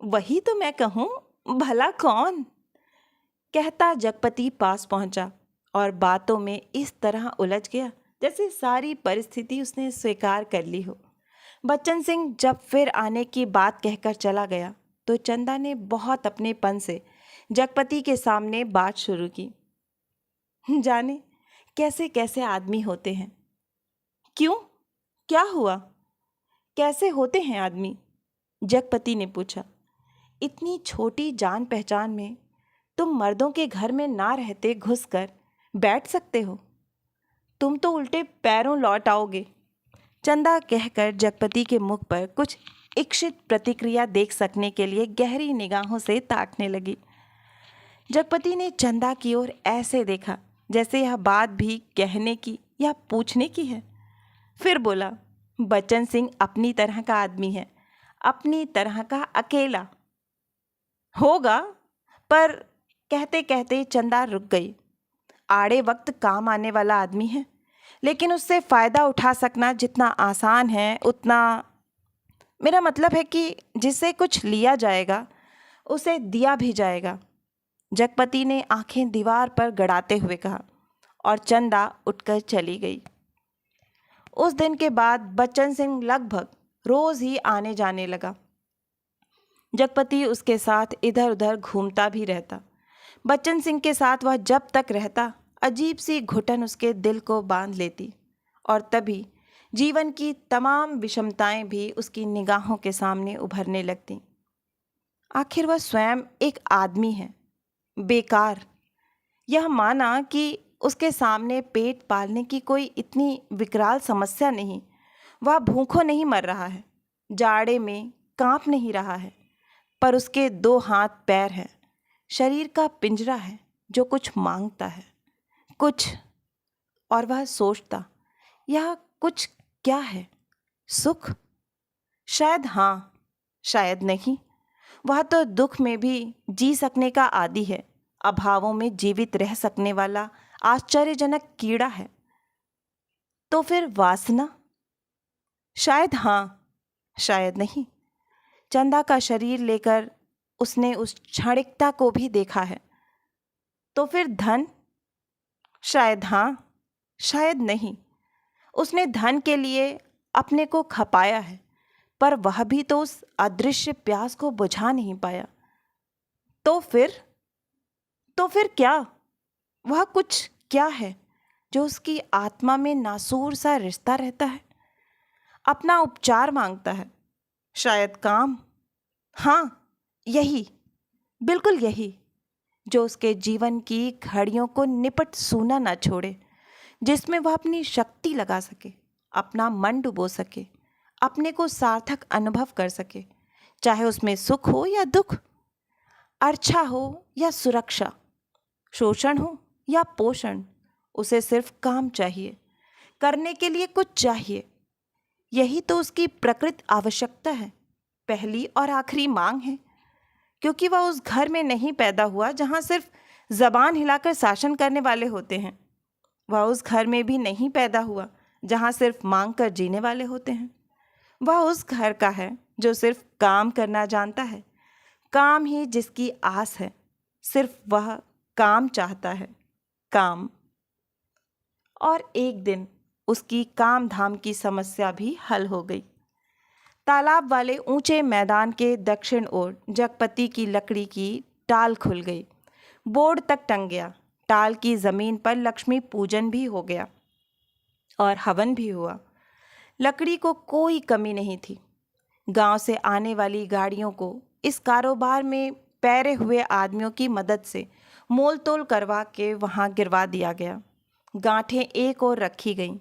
वही तो मैं कहूँ, भला कौन? कहता जगपति पास पहुँचा और बातों में इस तरह उलझ गया जैसे सारी परिस्थिति उसने स्वीकार कर ली हो। बच्चन सिंह जब फिर आने की बात कहकर चला गया तो चंदा ने बहुत अपनेपन से जगपति के सामने बात शुरू की। जाने कैसे कैसे आदमी होते हैं। क्यों, क्या हुआ? कैसे होते हैं आदमी? जगपति ने पूछा। इतनी छोटी जान पहचान में तुम मर्दों के घर में ना रहते घुसकर बैठ सकते हो? तुम तो उल्टे पैरों लौट आओगे। चंदा कहकर जगपति के मुख पर कुछ इच्छित प्रतिक्रिया देख सकने के लिए गहरी निगाहों से ताकने लगी। जगपति ने चंदा की ओर ऐसे देखा जैसे यह बात भी कहने की या पूछने की है। फिर बोला, बच्चन सिंह अपनी तरह का आदमी है, अपनी तरह का अकेला होगा। पर कहते कहते चंदा रुक गई। आड़े वक्त काम आने वाला आदमी है, लेकिन उससे फ़ायदा उठा सकना जितना आसान है उतना, मेरा मतलब है कि जिससे कुछ लिया जाएगा उसे दिया भी जाएगा। जगपति ने आंखें दीवार पर गड़ाते हुए कहा और चंदा उठकर चली गई। उस दिन के बाद बच्चन सिंह लगभग रोज ही आने जाने लगा। जगपति उसके साथ इधर उधर घूमता भी रहता। बच्चन सिंह के साथ वह जब तक रहता अजीब सी घुटन उसके दिल को बांध लेती और तभी जीवन की तमाम विषमताएं भी उसकी निगाहों के सामने उभरने लगती। आखिर वह स्वयं एक आदमी है, बेकार। यह माना कि उसके सामने पेट पालने की कोई इतनी विकराल समस्या नहीं। वह भूखों नहीं मर रहा है, जाड़े में कांप नहीं रहा है, पर उसके 2 हाथ पैर हैं, शरीर का पिंजरा है जो कुछ मांगता है, कुछ। और वह सोचता, यह कुछ क्या है? सुख? शायद हाँ, शायद नहीं। वह तो दुख में भी जी सकने का आदी है, अभावों में जीवित रह सकने वाला आश्चर्यजनक कीड़ा है। तो फिर वासना? शायद हाँ, शायद नहीं। चंदा का शरीर लेकर उसने उस क्षणिकता को भी देखा है। तो फिर धन? शायद हाँ, शायद नहीं। उसने धन के लिए अपने को खपाया है, पर वह भी तो उस अदृश्य प्यास को बुझा नहीं पाया। तो फिर क्या? वह कुछ क्या है जो उसकी आत्मा में नासूर सा रिश्ता रहता है, अपना उपचार मांगता है? शायद काम? हाँ, यही, बिल्कुल यही, जो उसके जीवन की घड़ियों को निपट सूना न छोड़े, जिसमें वह अपनी शक्ति लगा सके, अपना मन डुबो सके, अपने को सार्थक अनुभव कर सके, चाहे उसमें सुख हो या दुख, अर्चा हो या सुरक्षा, शोषण हो या पोषण। उसे सिर्फ काम चाहिए, करने के लिए कुछ चाहिए। यही तो उसकी प्रकृत आवश्यकता है, पहली और आखिरी मांग है। क्योंकि वह उस घर में नहीं पैदा हुआ जहाँ सिर्फ जबान हिलाकर शासन करने वाले होते हैं। वह उस घर में भी नहीं पैदा हुआ जहाँ सिर्फ मांग कर जीने वाले होते हैं। वह उस घर का है जो सिर्फ काम करना जानता है, काम ही जिसकी आस है, सिर्फ वह काम चाहता है, काम। और एक दिन उसकी काम धाम की समस्या भी हल हो गई। तालाब वाले ऊंचे मैदान के दक्षिण ओर जगपति की लकड़ी की टाल खुल गई। बोर्ड तक टंग गया। टाल की जमीन पर लक्ष्मी पूजन भी हो गया और हवन भी हुआ। लकड़ी को कोई कमी नहीं थी। गांव से आने वाली गाड़ियों को इस कारोबार में पैरे हुए आदमियों की मदद से मोल तोल करवा के वहां गिरवा दिया गया। गांठें एक ओर रखी गईं,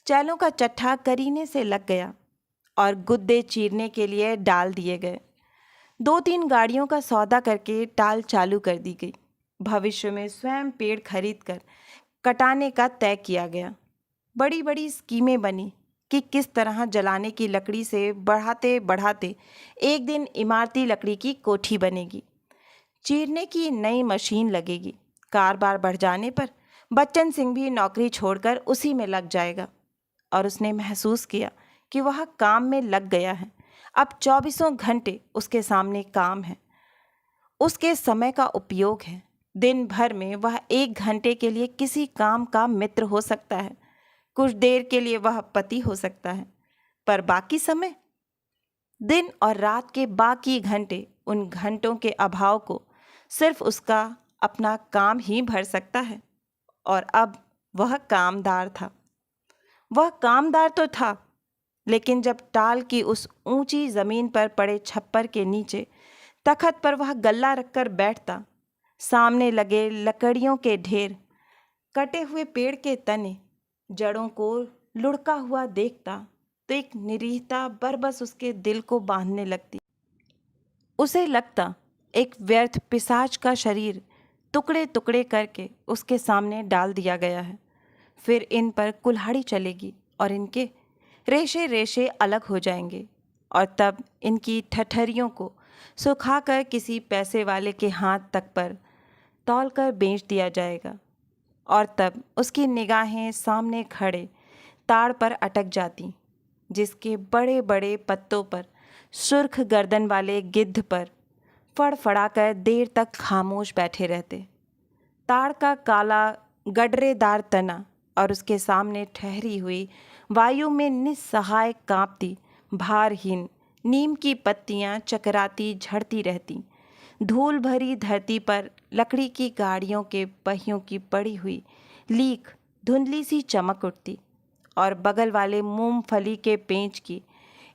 चैलों का चट्ठा करीने से लग गया और गुद्दे चीरने के लिए डाल दिए गए। 2-3 गाड़ियों का सौदा करके टाल चालू कर दी गई। भविष्य में स्वयं पेड़ खरीदकर कटाने का तय किया गया। बड़ी बड़ी स्कीमें बनी कि किस तरह जलाने की लकड़ी से बढ़ाते बढ़ाते एक दिन इमारती लकड़ी की कोठी बनेगी, चीरने की नई मशीन लगेगी। कारोबार बढ़ जाने पर बच्चन सिंह भी नौकरी छोड़कर उसी में लग जाएगा। और उसने महसूस किया कि वह काम में लग गया है। अब 24 घंटे उसके सामने काम है, उसके समय का उपयोग है। दिन भर में वह 1 घंटे के लिए किसी काम का मित्र हो सकता है, कुछ देर के लिए वह पति हो सकता है, पर बाकी समय, दिन और रात के बाकी घंटे, उन घंटों के अभाव को सिर्फ उसका अपना काम ही भर सकता है। और अब वह कामदार था। वह कामदार तो था, लेकिन जब टाल की उस ऊंची जमीन पर पड़े छप्पर के नीचे तखत पर वह गल्ला रखकर बैठता, सामने लगे लकड़ियों के ढेर, कटे हुए पेड़ के तने, जड़ों को लुढ़का हुआ देखता, तो एक निरीहता बरबस उसके दिल को बांधने लगती। उसे लगता एक व्यर्थ पिशाच का शरीर टुकड़े टुकड़े करके उसके सामने डाल दिया गया है। फिर इन पर कुल्हाड़ी चलेगी और इनके रेशे रेशे अलग हो जाएंगे, और तब इनकी ठठरियों को सुखाकर किसी पैसे वाले के हाथ तक पर तौल कर बेच दिया जाएगा। और तब उसकी निगाहें सामने खड़े ताड़ पर अटक जाती, जिसके बड़े बड़े पत्तों पर सुर्ख गर्दन वाले गिद्ध पर फड़फड़ाकर देर तक खामोश बैठे रहते। ताड़ का काला गडरेदार तना और उसके सामने ठहरी हुई वायु में निस्सहाय कांपती भारहीन नीम की पत्तियां चकराती झड़ती रहती। धूल भरी धरती पर लकड़ी की गाड़ियों के पहियों की पड़ी हुई लीक धुंधली सी चमक उठती, और बगल वाले मूंगफली के पेंच की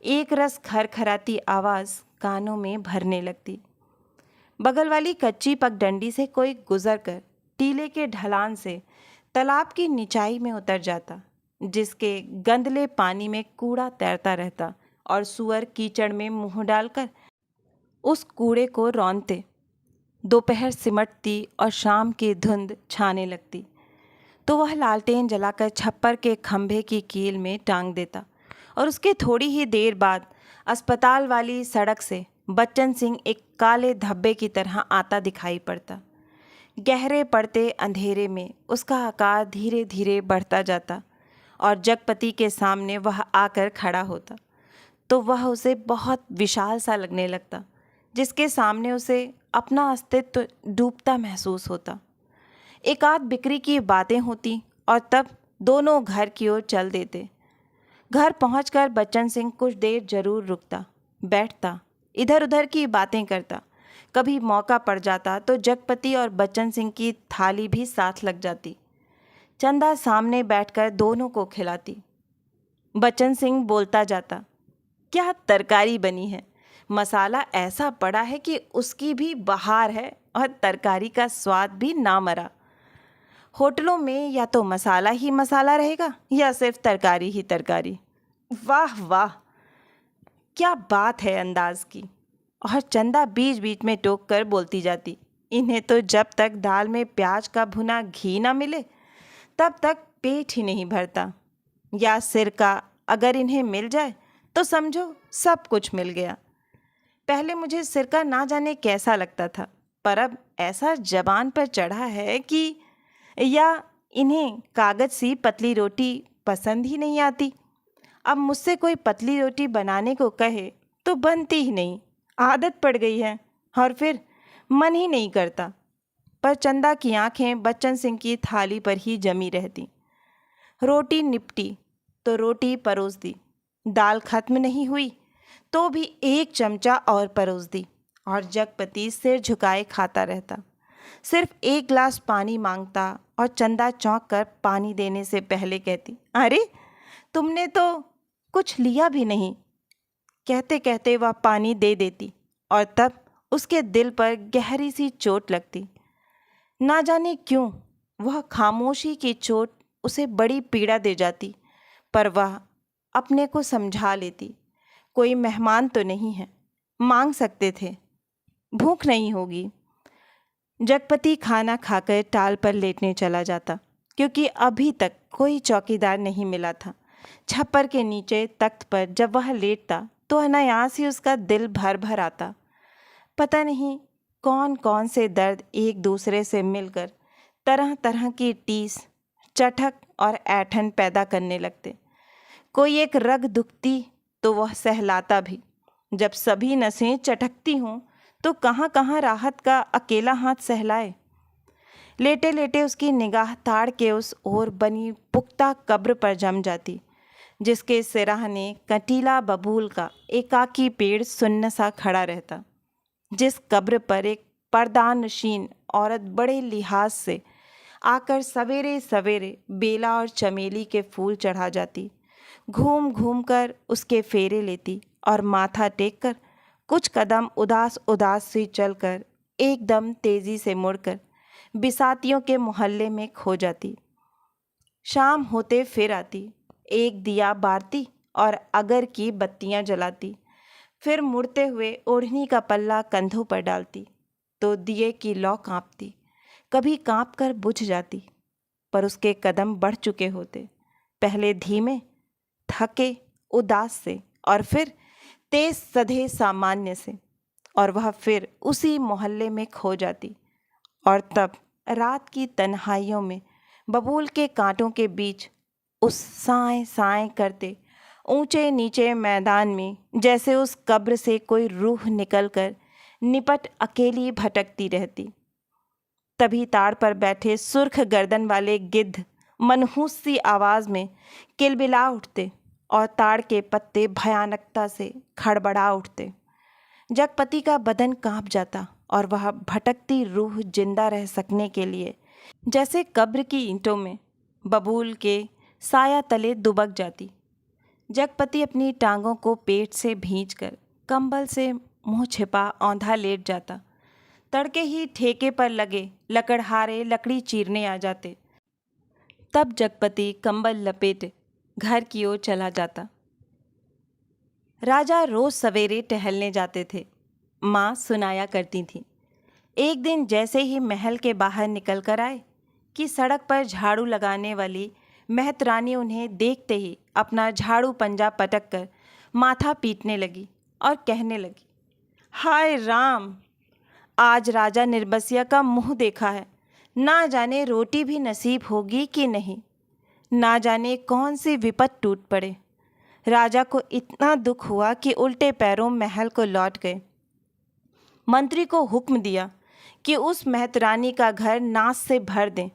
एक रस खरखराती आवाज़ कानों में भरने लगती। बगल वाली कच्ची पगडंडी से कोई गुजरकर टीले के ढलान से तालाब की निचाई में उतर जाता, जिसके गंदले पानी में कूड़ा तैरता रहता, और सुअर कीचड़ में मुंह डालकर उस कूड़े को रौंदते। दोपहर सिमटती और शाम की धुंध छाने लगती, तो वह लालटेन जलाकर छप्पर के खंभे की कील में टांग देता, और उसके थोड़ी ही देर बाद अस्पताल वाली सड़क से बच्चन सिंह एक काले धब्बे की तरह आता दिखाई पड़ता। गहरे पड़ते अंधेरे में उसका आकार धीरे धीरे बढ़ता जाता, और जगपति के सामने वह आकर खड़ा होता, तो वह उसे बहुत विशाल सा लगने लगता, जिसके सामने उसे अपना अस्तित्व डूबता महसूस होता। एक आध बिक्री की बातें होती, और तब दोनों घर की ओर चल देते। घर पहुंचकर बच्चन सिंह कुछ देर जरूर रुकता, बैठता, इधर उधर की बातें करता। कभी मौका पड़ जाता तो जगपति और बच्चन सिंह की थाली भी साथ लग जाती। चंदा सामने बैठकर दोनों को खिलाती। बच्चन सिंह बोलता जाता, क्या तरकारी बनी है, मसाला ऐसा पड़ा है कि उसकी भी बहार है, और तरकारी का स्वाद भी ना मरा। होटलों में या तो मसाला ही मसाला रहेगा, या सिर्फ तरकारी ही तरकारी। वाह वाह, क्या बात है अंदाज की। और चंदा बीच बीच में टोक कर बोलती जाती, इन्हें तो जब तक दाल में प्याज का भुना घी ना मिले तब तक पेट ही नहीं भरता, या सिरका अगर इन्हें मिल जाए तो समझो सब कुछ मिल गया। पहले मुझे सिरका ना जाने कैसा लगता था, पर अब ऐसा जबान पर चढ़ा है कि या इन्हें कागज सी पतली रोटी पसंद ही नहीं आती। अब मुझसे कोई पतली रोटी बनाने को कहे तो बनती ही नहीं, आदत पड़ गई है, और फिर मन ही नहीं करता। पर चंदा की आंखें बच्चन सिंह की थाली पर ही जमी रहती। रोटी निपटी तो रोटी परोस दी, दाल खत्म नहीं हुई तो भी एक चमचा और परोस दी, और जगपति सिर झुकाए खाता रहता। सिर्फ एक गिलास पानी मांगता, और चंदा चौंक कर पानी देने से पहले कहती, अरे तुमने तो कुछ लिया भी नहीं। कहते कहते वह पानी दे देती, और तब उसके दिल पर गहरी सी चोट लगती। ना जाने क्यों वह खामोशी की चोट उसे बड़ी पीड़ा दे जाती, पर वह अपने को समझा लेती, कोई मेहमान तो नहीं है, मांग सकते थे, भूख नहीं होगी। जगपति खाना खाकर टाल पर लेटने चला जाता, क्योंकि अभी तक कोई चौकीदार नहीं मिला था। छप्पर के नीचे तख्त पर जब वह लेटता तो अनायास ही उसका दिल भर भर आता। पता नहीं कौन कौन से दर्द एक दूसरे से मिलकर तरह तरह की टीस, चटक और ऐंठन पैदा करने लगते। कोई एक रग दुखती तो वह सहलाता भी। जब सभी नसें चटकती हों तो कहाँ कहाँ राहत का अकेला हाथ सहलाए। लेटे लेटे उसकी निगाह ताड़ के उस ओर बनी पुख्ता कब्र पर जम जाती, जिसके सिरहाने कंटीला बबूल का एकाकी पेड़ सुन्न सा खड़ा रहता। जिस कब्र पर एक पर्दानशीन औरत बड़े लिहाज से आकर सवेरे सवेरे बेला और चमेली के फूल चढ़ा जाती, घूम घूम कर उसके फेरे लेती और माथा टेक कर कुछ कदम उदास उदास सी चलकर एकदम तेजी से मुड़कर बिसातियों के मोहल्ले में खो जाती। शाम होते फिर आती, एक दिया बारती और अगर की बत्तियां जलाती, फिर मुड़ते हुए ओढ़नी का पल्ला कंधों पर डालती तो दिए की लौ कांपती, कभी कांप कर बुझ जाती, पर उसके कदम बढ़ चुके होते, पहले धीमे, थके, उदास से और फिर तेज सधे सामान्य से, और वह फिर उसी मोहल्ले में खो जाती। और तब रात की तन्हाइयों में बबूल के कांटों के बीच उस साएं साएं करते ऊंचे नीचे मैदान में जैसे उस कब्र से कोई रूह निकलकर निपट अकेली भटकती रहती। तभी ताड़ पर बैठे सुर्ख गर्दन वाले गिद्ध मनहूस सी आवाज में किलबिला उठते और ताड़ के पत्ते भयानकता से खड़बड़ा उठते। जगपति का बदन कांप जाता और वह भटकती रूह जिंदा रह सकने के लिए जैसे कब्र की ईंटों में बबूल के साया तले दुबक जाती। जगपति अपनी टांगों को पेट से भींचकर कंबल से मुंह छिपा औंधा लेट जाता। तड़के ही ठेके पर लगे लकड़हारे लकड़ी चीरने आ जाते। तब जगपति कंबल लपेटे घर की ओर चला जाता। राजा रोज सवेरे टहलने जाते थे, माँ सुनाया करती थी। एक दिन जैसे ही महल के बाहर निकल कर आए कि सड़क पर झाड़ू लगाने वाली मेहतरानी उन्हें देखते ही अपना झाड़ू पंजा पटक कर माथा पीटने लगी और कहने लगी, हाय राम, आज राजा निर्बसिया का मुंह देखा है, ना जाने रोटी भी नसीब होगी कि नहीं, ना जाने कौन सी विपत टूट पड़े। राजा को इतना दुख हुआ कि उल्टे पैरों महल को लौट गए। मंत्री को हुक्म दिया कि उस मेहतरानी का घर नाश से भर दें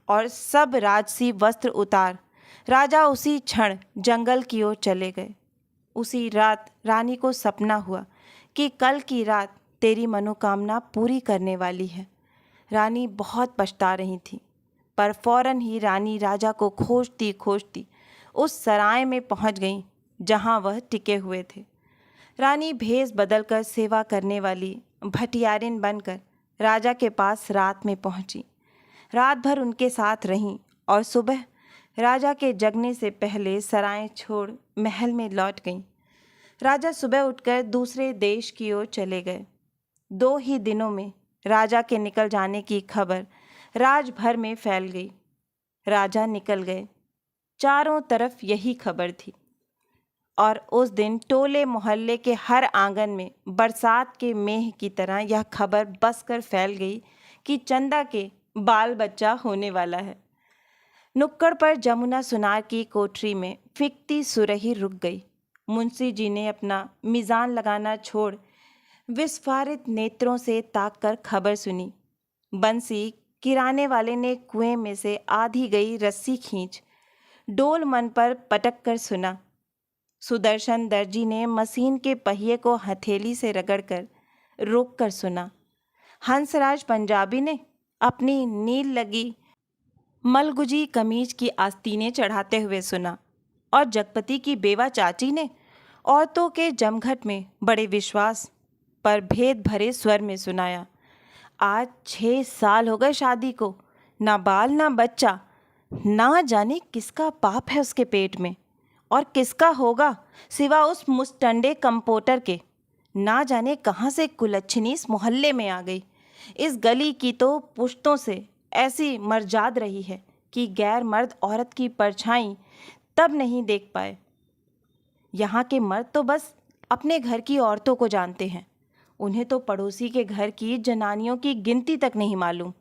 और सब राजसी वस्त्र उतार राजा उसी क्षण जंगल की ओर चले गए। उसी रात रानी को सपना हुआ कि कल की रात तेरी मनोकामना पूरी करने वाली है। रानी बहुत पछता रही थी, पर फौरन ही रानी राजा को खोजती खोजती उस सराय में पहुंच गई जहां वह टिके हुए थे। रानी भेष बदलकर सेवा करने वाली भटियारिन बनकर राजा के पास रात में पहुंची। रात भर उनके साथ रहीं और सुबह राजा के जगने से पहले सराय छोड़ महल में लौट गईं। राजा सुबह उठकर दूसरे देश की ओर चले गए। 2 ही दिनों में राजा के निकल जाने की खबर राज भर में फैल गई। राजा निकल गए, चारों तरफ यही खबर थी। और उस दिन टोले मोहल्ले के हर आंगन में बरसात के मेह की तरह यह खबर बसकर फैल गई कि चंदा के बाल बच्चा होने वाला है। नुक्कड़ पर जमुना सुनार की कोठरी में फिकती सुरही रुक गई। मुंशी जी ने अपना मिजान लगाना छोड़ विस्फारित नेत्रों से ताक कर खबर सुनी। बंसी किराने वाले ने कुएं में से आधी गई रस्सी खींच डोल मन पर पटक कर सुना। सुदर्शन दर्जी ने मशीन के पहिए को हथेली से रगड़कर रोक कर सुना। हंसराज पंजाबी ने अपनी नील लगी मलगुजी कमीज की आस्तीनें चढ़ाते हुए सुना। और जगपति की बेवा चाची ने औरतों के जमघट में बड़े विश्वास पर भेद भरे स्वर में सुनाया, आज 6 साल हो गए शादी को, ना बाल ना बच्चा, ना जाने किसका पाप है उसके पेट में और किसका होगा सिवा उस मुस्टंडे कंपोटर के। ना जाने कहाँ से कुलच्छनी इस मोहल्ले में आ गई। इस गली की तो पुश्तों से ऐसी मर्जाद रही है कि गैर मर्द औरत की परछाई तब नहीं देख पाए। यहाँ के मर्द तो बस अपने घर की औरतों को जानते हैं, उन्हें तो पड़ोसी के घर की जनानियों की गिनती तक नहीं मालूम।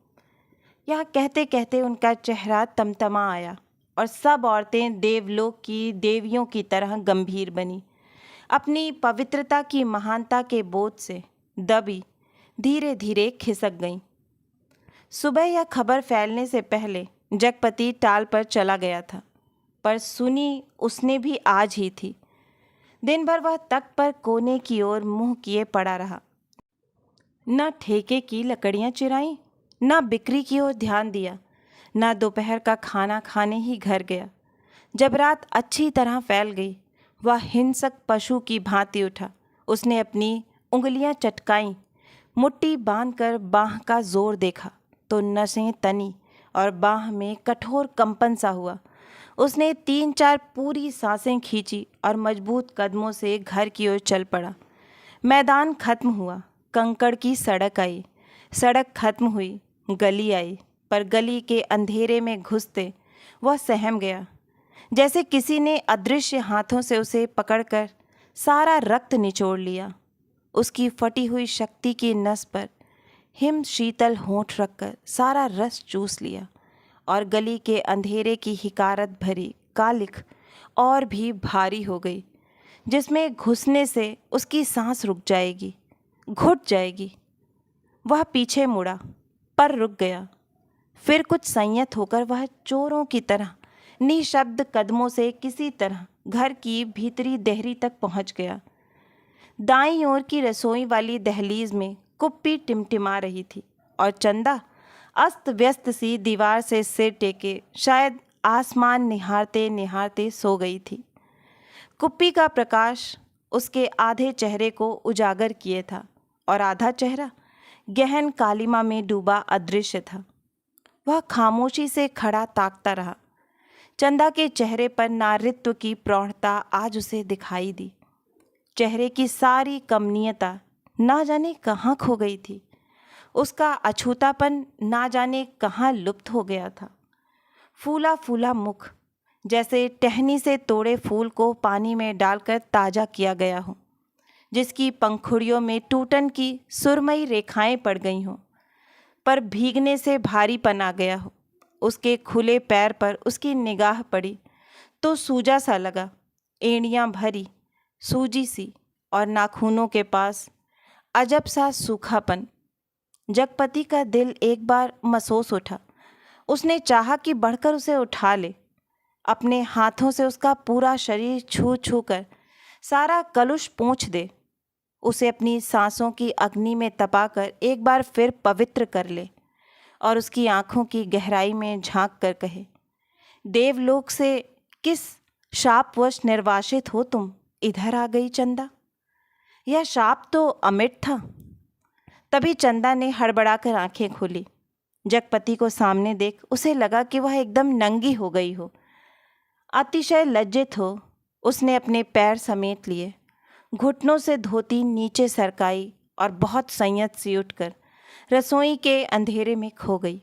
यह कहते कहते उनका चेहरा तमतमा आया और सब औरतें देवलोक की देवियों की तरह गंभीर बनी। अपनी पवित्रता की महानता के बोझ से दबी धीरे धीरे खिसक गईं। सुबह यह खबर फैलने से पहले जगपति टाल पर चला गया था, पर सुनी उसने भी आज ही थी। दिन भर वह तख्त पर कोने की ओर मुंह किए पड़ा रहा। न ठेके की लकड़ियां चिराई, न बिक्री की ओर ध्यान दिया, न दोपहर का खाना खाने ही घर गया। जब रात अच्छी तरह फैल गई, वह हिंसक पशु की भांति उठा। उसने अपनी उंगलियां चटकाईं, मुट्ठी बांधकर बाह का जोर देखा तो नसें तनी और बाह में कठोर कंपन सा हुआ। उसने 3-4 पूरी सांसें खींची और मजबूत कदमों से घर की ओर चल पड़ा। मैदान खत्म हुआ, कंकड़ की सड़क आई, सड़क खत्म हुई, गली आई, पर गली के अंधेरे में घुसते वह सहम गया, जैसे किसी ने अदृश्य हाथों से उसे पकड़कर सारा रक्त निचोड़ लिया। उसकी फटी हुई शक्ति की नस पर हिम शीतल होंठ रखकर सारा रस चूस लिया और गली के अंधेरे की हिकारत भरी कालिख और भी भारी हो गई, जिसमें घुसने से उसकी सांस रुक जाएगी, घुट जाएगी। वह पीछे मुड़ा पर रुक गया। फिर कुछ संयत होकर वह चोरों की तरह निशब्द कदमों से किसी तरह घर की भीतरी देहरी तक पहुंच गया। दाईं ओर की रसोई वाली दहलीज में कुप्पी टिमटिमा रही थी और चंदा अस्त व्यस्त सी दीवार से सिर टेके शायद आसमान निहारते निहारते सो गई थी। कुप्पी का प्रकाश उसके आधे चेहरे को उजागर किए था और आधा चेहरा गहन कालिमा में डूबा अदृश्य था। वह खामोशी से खड़ा ताकता रहा। चंदा के चेहरे पर नारित्व की प्रौढ़ता आज उसे दिखाई दी। चेहरे की सारी कमनीयता ना जाने कहाँ खो गई थी। उसका अछूतापन ना जाने कहाँ लुप्त हो गया था। फूला फूला मुख, जैसे टहनी से तोड़े फूल को पानी में डालकर ताज़ा किया गया हो, जिसकी पंखुड़ियों में टूटन की सुरमई रेखाएं पड़ गई हों, पर भीगने से भारीपन आ गया हो। उसके खुले पैर पर उसकी निगाह पड़ी तो सूजा सा लगा, एड़ियाँ भरी, सूजी सी, और नाखूनों के पास अजब सा सूखापन। जगपति का दिल एक बार महसूस उठा। उसने चाहा कि बढ़कर उसे उठा ले, अपने हाथों से उसका पूरा शरीर छू छू कर सारा कलुष पोंछ दे, उसे अपनी सांसों की अग्नि में तपाकर एक बार फिर पवित्र कर ले और उसकी आँखों की गहराई में झांक कर कहे, देवलोक से किस शापवश निर्वासित हो तुम इधर आ गई चंदा? यह शाप तो अमिट था। तभी चंदा ने हड़बड़ाकर आंखें खोली। जगपति को सामने देख उसे लगा कि वह एकदम नंगी हो गई हो। अतिशय लज्जित हो उसने अपने पैर समेट लिए, घुटनों से धोती नीचे सरकाई और बहुत संयत सी उठकर रसोई के अंधेरे में खो गई।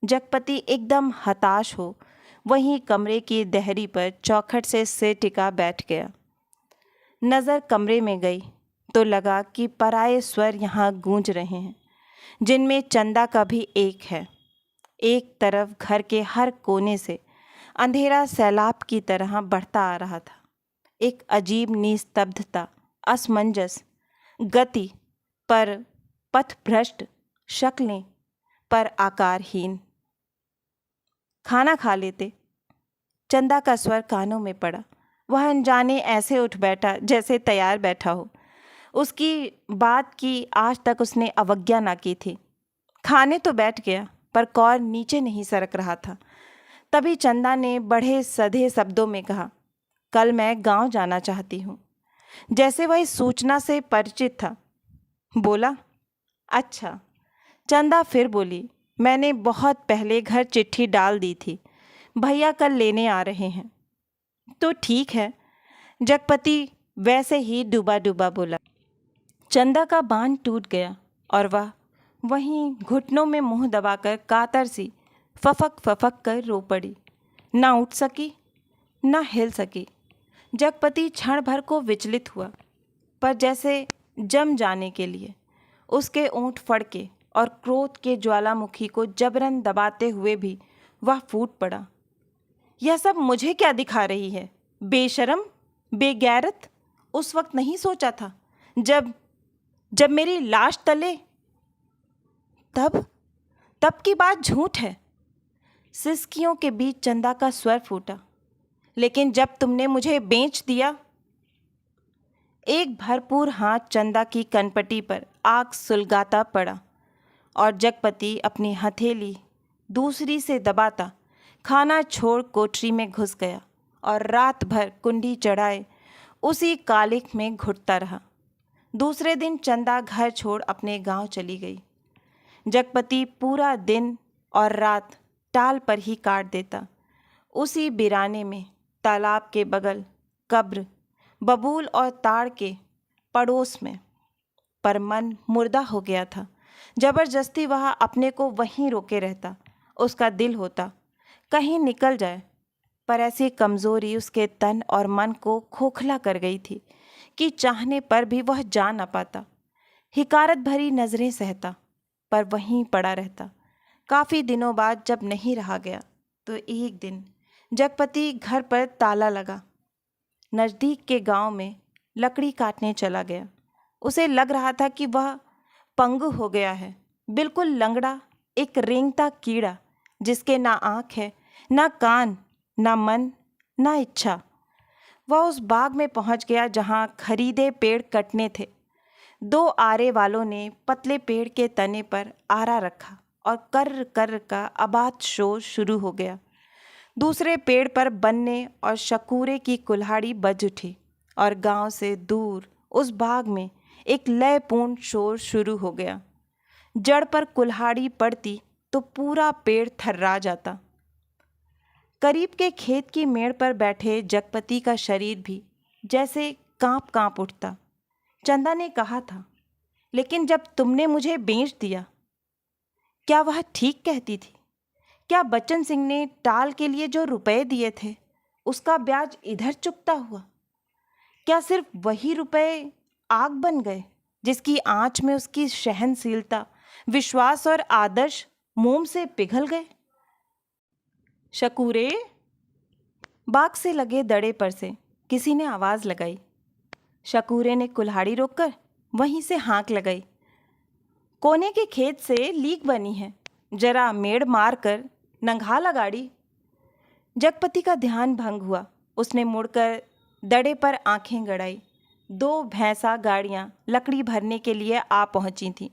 जगपति एकदम हताश हो वहीं कमरे की देहरी पर चौखट से सिर टिका बैठ गया। नज़र कमरे में गई तो लगा कि पराये स्वर यहाँ गूंज रहे हैं, जिनमें चंदा का भी एक है। एक तरफ घर के हर कोने से अंधेरा सैलाब की तरह बढ़ता आ रहा था। एक अजीब निस्तब्धता, असमंजस, गति पर पथभ्रष्ट, शक्लें पर आकारहीन। खाना खा लेते, चंदा का स्वर कानों में पड़ा। वह अनजाने ऐसे उठ बैठा जैसे तैयार बैठा हो। उसकी बात की आज तक उसने अवज्ञा ना की थी। खाने तो बैठ गया, पर कौर नीचे नहीं सरक रहा था। तभी चंदा ने बड़े सधे शब्दों में कहा, कल मैं गांव जाना चाहती हूँ। जैसे वह इस सूचना से परिचित था। बोला, अच्छा। चंदा फिर बोली, मैंने बहुत पहले घर चिट्ठी डाल दी थी, भैया कल लेने आ रहे हैं। तो ठीक है, जगपति वैसे ही डूबा डूबा बोला। चंदा का बांध टूट गया और वह वहीं घुटनों में मुंह दबाकर कातर सी फफक फफक कर रो पड़ी। ना उठ सकी, ना हिल सकी। जगपति क्षण भर को विचलित हुआ, पर जैसे जम जाने के लिए उसके ओंठ फड़के और क्रोध के ज्वालामुखी को जबरन दबाते हुए भी वह फूट पड़ा। यह सब मुझे क्या दिखा रही है? बेशरम, बेगैरत। उस वक्त नहीं सोचा था जब मेरी लाश तले? तब तब की बात झूठ है। सिसकियों के बीच चंदा का स्वर फूटा। लेकिन जब तुमने मुझे बेच दिया। एक भरपूर हाथ चंदा की कनपटी पर आग सुलगाता पड़ा और जगपति अपनी हथेली दूसरी से दबाता खाना छोड़ कोठरी में घुस गया और रात भर कुंडी चढ़ाए उसी कालिख में घुटता रहा। दूसरे दिन चंदा घर छोड़ अपने गांव चली गई। जगपति पूरा दिन और रात टाल पर ही काट देता। उसी बिराने में तालाब के बगल कब्र बबूल और ताड़ के पड़ोस में। पर मन मुर्दा हो गया था। जबरदस्ती वह अपने को वहीं रोके रहता। उसका दिल होता कहीं निकल जाए, पर ऐसी कमज़ोरी उसके तन और मन को खोखला कर गई थी कि चाहने पर भी वह जा न पाता। हिकारत भरी नज़रें सहता, पर वहीं पड़ा रहता। काफ़ी दिनों बाद जब नहीं रहा गया तो एक दिन जगपति घर पर ताला लगा नज़दीक के गांव में लकड़ी काटने चला गया। उसे लग रहा था कि वह पंगु हो गया है, बिल्कुल लंगड़ा, एक रेंगता कीड़ा जिसके ना आँख है, ना कान, ना मन, ना इच्छा। वह उस बाग में पहुंच गया जहां खरीदे पेड़ कटने थे। दो आरे वालों ने पतले पेड़ के तने पर आरा रखा और कर कर का आबाद शोर शुरू हो गया। दूसरे पेड़ पर बनने और शकूरे की कुल्हाड़ी बज उठी और गांव से दूर उस बाग में एक लयपूर्ण शोर शुरू हो गया। जड़ पर कुल्हाड़ी पड़ती तो पूरा पेड़ थर्रा जाता। करीब के खेत की मेड़ पर बैठे जगपति का शरीर भी जैसे कांप कांप उठता। चंदा ने कहा था, लेकिन जब तुमने मुझे बेच दिया, क्या वह ठीक कहती थी? क्या बच्चन सिंह ने टाल के लिए जो रुपए दिए थे उसका ब्याज इधर चुकता हुआ? क्या सिर्फ वही रुपए आग बन गए जिसकी आंच में उसकी सहनशीलता, विश्वास और आदर्श मोम से पिघल गए? शकूरे, बाग से लगे दड़े पर से किसी ने आवाज़ लगाई। शकूरे ने कुल्हाड़ी रोककर वहीं से हाँक लगाई। कोने के खेत से लीक बनी है, जरा मेड़ मार कर नंगा ला गाड़ी। जगपति का ध्यान भंग हुआ। उसने मुड़कर दड़े पर आंखें गड़ाई। दो भैंसा गाड़ियाँ लकड़ी भरने के लिए आ पहुंची थीं।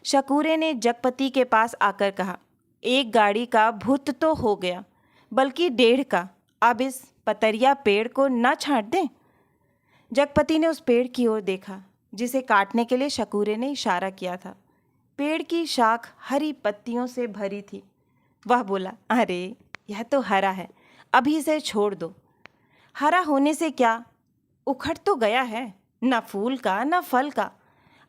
शकूरे ने जगपति के पास आकर कहा, एक गाड़ी का भूत तो हो गया, बल्कि 1.5 का। अब इस पतरिया पेड़ को न छांट दें। जगपति ने उस पेड़ की ओर देखा जिसे काटने के लिए शकूरे ने इशारा किया था। पेड़ की शाख हरी पत्तियों से भरी थी। वह बोला, अरे यह तो हरा है, अभी इसे छोड़ दो। हरा होने से क्या, उखड़ तो गया है, न फूल का न फल का।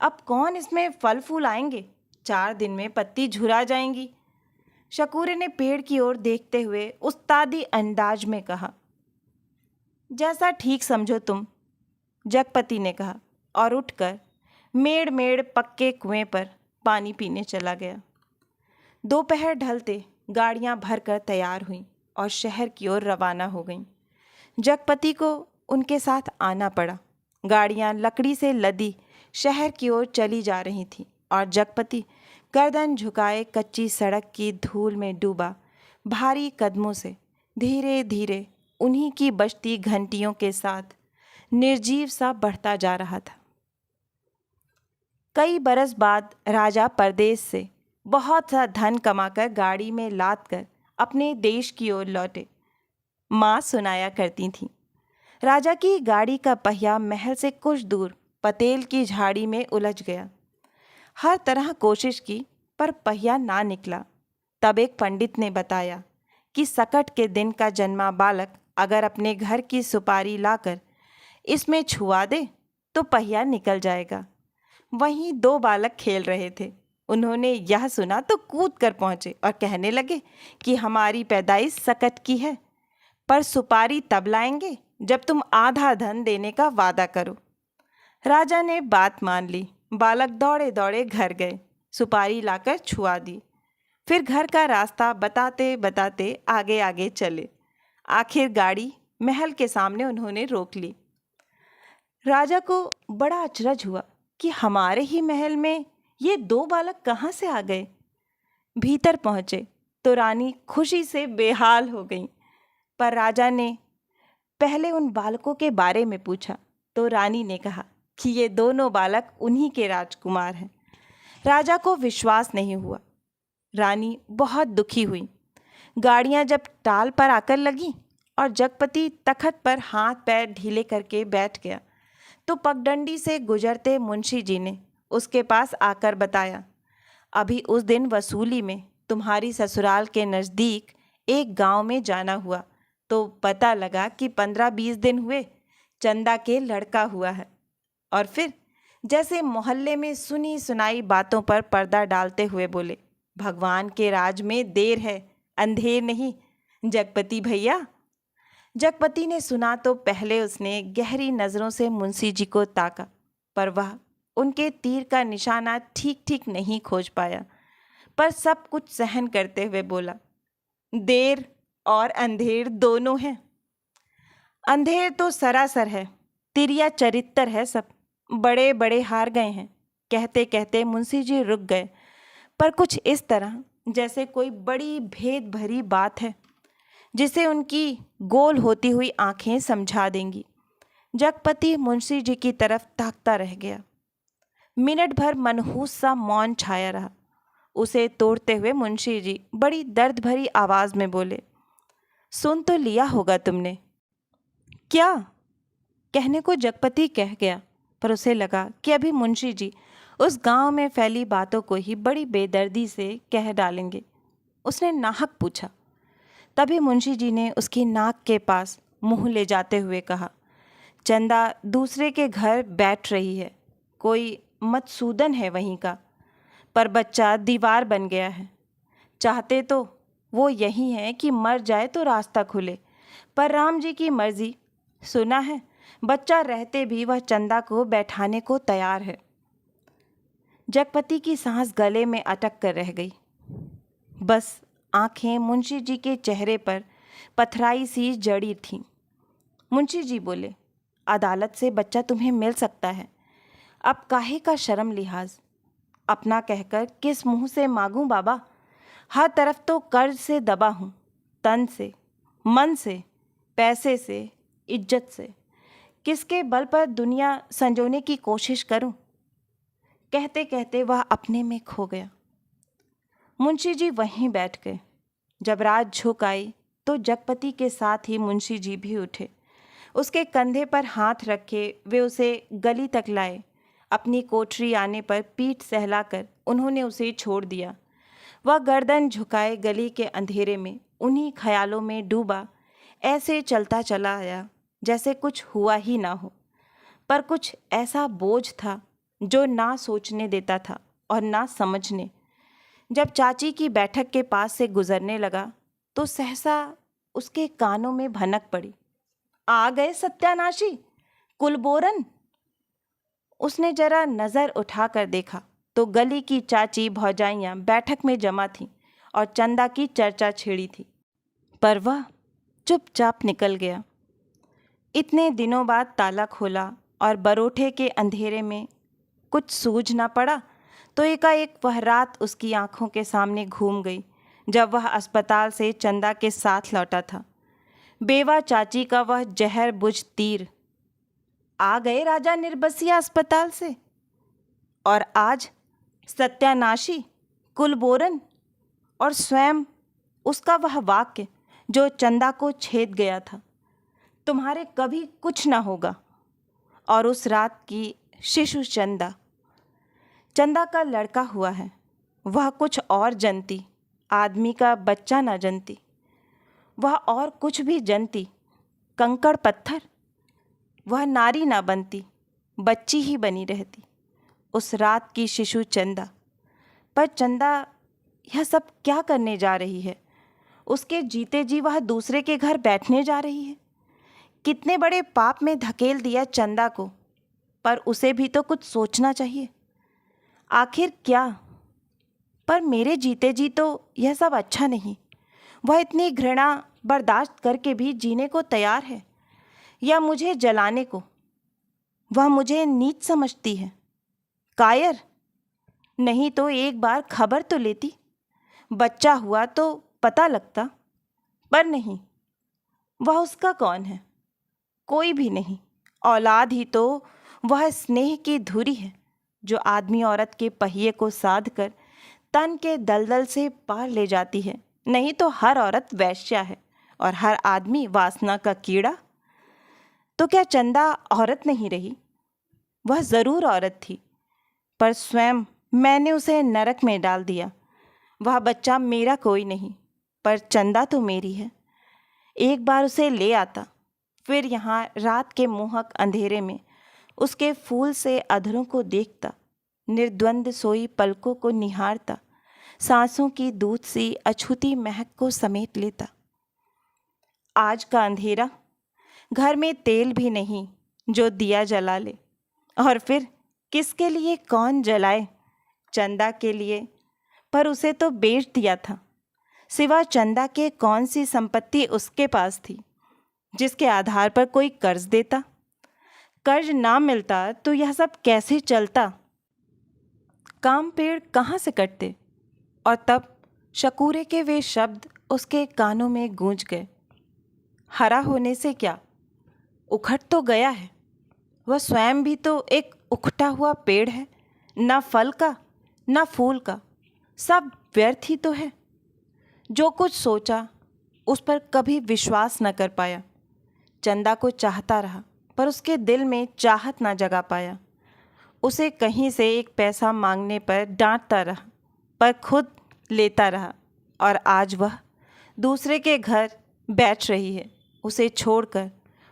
अब कौन इसमें फल फूल आएंगे? 4 दिन में पत्ती झुरा जाएंगी। शकूरे ने पेड़ की ओर देखते हुए उस्तादी अंदाज में कहा, जैसा ठीक समझो तुम। जगपति ने कहा और उठकर मेड़ मेड़ पक्के कुएं पर पानी पीने चला गया। दोपहर ढलते गाड़ियां भरकर तैयार हुईं और शहर की ओर रवाना हो गईं। जगपति को उनके साथ आना पड़ा। गाड़ियां लकड़ी से लदी शहर की ओर चली जा रही थीं और जगपति गर्दन झुकाए कच्ची सड़क की धूल में डूबा भारी कदमों से धीरे धीरे उन्हीं की बजती घंटियों के साथ निर्जीव सा बढ़ता जा रहा था। कई बरस बाद राजा परदेश से बहुत सा धन कमाकर गाड़ी में लाद कर अपने देश की ओर लौटे। माँ सुनाया करती थीं, राजा की गाड़ी का पहिया महल से कुछ दूर पतेल की झाड़ी में उलझ गया। हर तरह कोशिश की, पर पहिया ना निकला। तब एक पंडित ने बताया कि सकट के दिन का जन्मा बालक अगर अपने घर की सुपारी लाकर इसमें छुआ दे तो पहिया निकल जाएगा। वहीं 2 बालक खेल रहे थे। उन्होंने यह सुना तो कूद कर पहुँचे और कहने लगे कि हमारी पैदाइश सकट की है, पर सुपारी तब लाएंगे जब तुम आधा धन देने का वादा करो। राजा ने बात मान ली। बालक दौड़े दौड़े घर गए, सुपारी लाकर छुआ दी। फिर घर का रास्ता बताते बताते आगे आगे चले। आखिर गाड़ी महल के सामने उन्होंने रोक ली। राजा को बड़ा अचरज हुआ कि हमारे ही महल में ये 2 बालक कहाँ से आ गए। भीतर पहुँचे तो रानी खुशी से बेहाल हो गई। पर राजा ने पहले उन बालकों के बारे में पूछा तो रानी ने कहा कि ये दोनों बालक उन्हीं के राजकुमार हैं। राजा को विश्वास नहीं हुआ। रानी बहुत दुखी हुई। गाड़ियां जब टाल पर आकर लगी और जगपति तखत पर हाथ पैर ढीले करके बैठ गया तो पगडंडी से गुजरते मुंशी जी ने उसके पास आकर बताया, अभी उस दिन वसूली में तुम्हारी ससुराल के नज़दीक एक गांव में जाना हुआ तो पता लगा कि 15-20 दिन हुए चंदा के लड़का हुआ है। और फिर जैसे मोहल्ले में सुनी सुनाई बातों पर पर्दा डालते हुए बोले, भगवान के राज में देर है, अंधेर नहीं, जगपति भैया। जगपति ने सुना तो पहले उसने गहरी नज़रों से मुंशी जी को ताका, पर वह उनके तीर का निशाना ठीक ठीक नहीं खोज पाया, पर सब कुछ सहन करते हुए बोला, देर और अंधेर दोनों हैं। अंधेर तो सरासर है, तिरिया चरित्र है सब, बड़े बड़े हार गए हैं। कहते कहते मुंशी जी रुक गए, पर कुछ इस तरह जैसे कोई बड़ी भेद भरी बात है जिसे उनकी गोल होती हुई आंखें समझा देंगी। जगपति मुंशी जी की तरफ ताकता रह गया। मिनट भर मनहूस सा मौन छाया रहा। उसे तोड़ते हुए मुंशी जी बड़ी दर्द भरी आवाज़ में बोले, सुन तो लिया होगा तुमने। क्या? कहने को जगपति कह गया, पर उसे लगा कि अभी मुंशी जी उस गांव में फैली बातों को ही बड़ी बेदर्दी से कह डालेंगे। उसने नाहक पूछा। तभी मुंशी जी ने उसकी नाक के पास मुंह ले जाते हुए कहा, चंदा दूसरे के घर बैठ रही है, कोई मधुसूदन है वहीं का, पर बच्चा दीवार बन गया है। चाहते तो वो यही है कि मर जाए तो रास्ता खुले, पर राम जी की मर्जी। सुना है बच्चा रहते भी वह चंदा को बैठाने को तैयार है। जगपति की सांस गले में अटक कर रह गई। बस आंखें मुंशी जी के चेहरे पर पथराई सी जड़ी थीं। मुंशी जी बोले, अदालत से बच्चा तुम्हें मिल सकता है, अब काहे का शर्म लिहाज। अपना कहकर किस मुंह से मांगूं बाबा, हर तरफ तो कर्ज से दबा हूँ, तन से, मन से, पैसे से, इज्जत से। किसके बल पर दुनिया संजोने की कोशिश करूं? कहते कहते वह अपने में खो गया। मुंशी जी वहीं बैठ गए। जब रात झुक आई तो जगपति के साथ ही मुंशी जी भी उठे। उसके कंधे पर हाथ रखे वे उसे गली तक लाए। अपनी कोठरी आने पर पीठ सहलाकर उन्होंने उसे छोड़ दिया। वह गर्दन झुकाए गली के अंधेरे में उन्हीं ख्यालों में डूबा ऐसे चलता चला आया जैसे कुछ हुआ ही ना हो। पर कुछ ऐसा बोझ था जो ना सोचने देता था और ना समझने। जब चाची की बैठक के पास से गुजरने लगा तो सहसा उसके कानों में भनक पड़ी, आ गए सत्यानाशी, कुलबोरन। उसने जरा नज़र उठाकर देखा तो गली की चाची भौजाइयाँ बैठक में जमा थीं और चंदा की चर्चा छेड़ी थी, पर वह चुपचाप निकल गया। इतने दिनों बाद ताला खोला और बरोठे के अंधेरे में कुछ सूझ ना पड़ा तो एकाएक वह रात उसकी आंखों के सामने घूम गई जब वह अस्पताल से चंदा के साथ लौटा था। बेवा चाची का वह जहर बुझ तीर। आ गए राजा निर्बसिया अस्पताल से, और आज सत्यानाशी, कुलबोरन, और स्वयं उसका वह वाक्य जो चंदा को छेद गया था, तुम्हारे कभी कुछ ना होगा। और उस रात की शिशु चंदा, चंदा का लड़का हुआ है, वह कुछ और जनती, आदमी का बच्चा ना जनती। वह और कुछ भी जनती, कंकड़ पत्थर, वह नारी ना बनती, बच्ची ही बनी रहती। उस रात की शिशु चंदा। पर चंदा यह सब क्या करने जा रही है? उसके जीते जी वह दूसरे के घर बैठने जा रही है। कितने बड़े पाप में धकेल दिया चंदा को, पर उसे भी तो कुछ सोचना चाहिए। आखिर क्या? पर मेरे जीते जी तो यह सब अच्छा नहीं। वह इतनी घृणा बर्दाश्त करके भी जीने को तैयार है, या मुझे जलाने को। वह मुझे नीच समझती है, कायर। नहीं तो एक बार खबर तो लेती। बच्चा हुआ तो पता लगता, पर नहीं। वह उसका कौन है? कोई भी नहीं। औलाद ही तो वह स्नेह की धुरी है जो आदमी औरत के पहिए को साध कर तन के दलदल से पार ले जाती है। नहीं तो हर औरत वैश्या है और हर आदमी वासना का कीड़ा। तो क्या चंदा औरत नहीं रही? वह जरूर औरत थी, पर स्वयं मैंने उसे नरक में डाल दिया। वह बच्चा मेरा कोई नहीं, पर चंदा तो मेरी है। एक बार उसे ले आता, फिर यहाँ रात के मोहक अंधेरे में उसके फूल से अधरों को देखता, निर्द्वंद सोई पलकों को निहारता, सांसों की दूध सी अछूती महक को समेट लेता। आज का अंधेरा, घर में तेल भी नहीं जो दिया जला ले। और फिर किसके लिए कौन जलाए? चंदा के लिए, पर उसे तो बेच दिया था। सिवा चंदा के कौन सी संपत्ति उसके पास थी जिसके आधार पर कोई कर्ज देता? कर्ज ना मिलता तो यह सब कैसे चलता? काम पेड़ कहाँ से कटते? और तब शकूरे के वे शब्द उसके कानों में गूंज गए। हरा होने से क्या, उखड़ तो गया है। वह स्वयं भी तो एक उखटा हुआ पेड़ है, ना फल का ना फूल का, सब व्यर्थ ही तो है। जो कुछ सोचा उस पर कभी विश्वास न कर पाया। चंदा को चाहता रहा, पर उसके दिल में चाहत ना जगा पाया। उसे कहीं से एक पैसा मांगने पर डांटता रहा, पर खुद लेता रहा। और आज वह दूसरे के घर बैठ रही है। उसे छोड़कर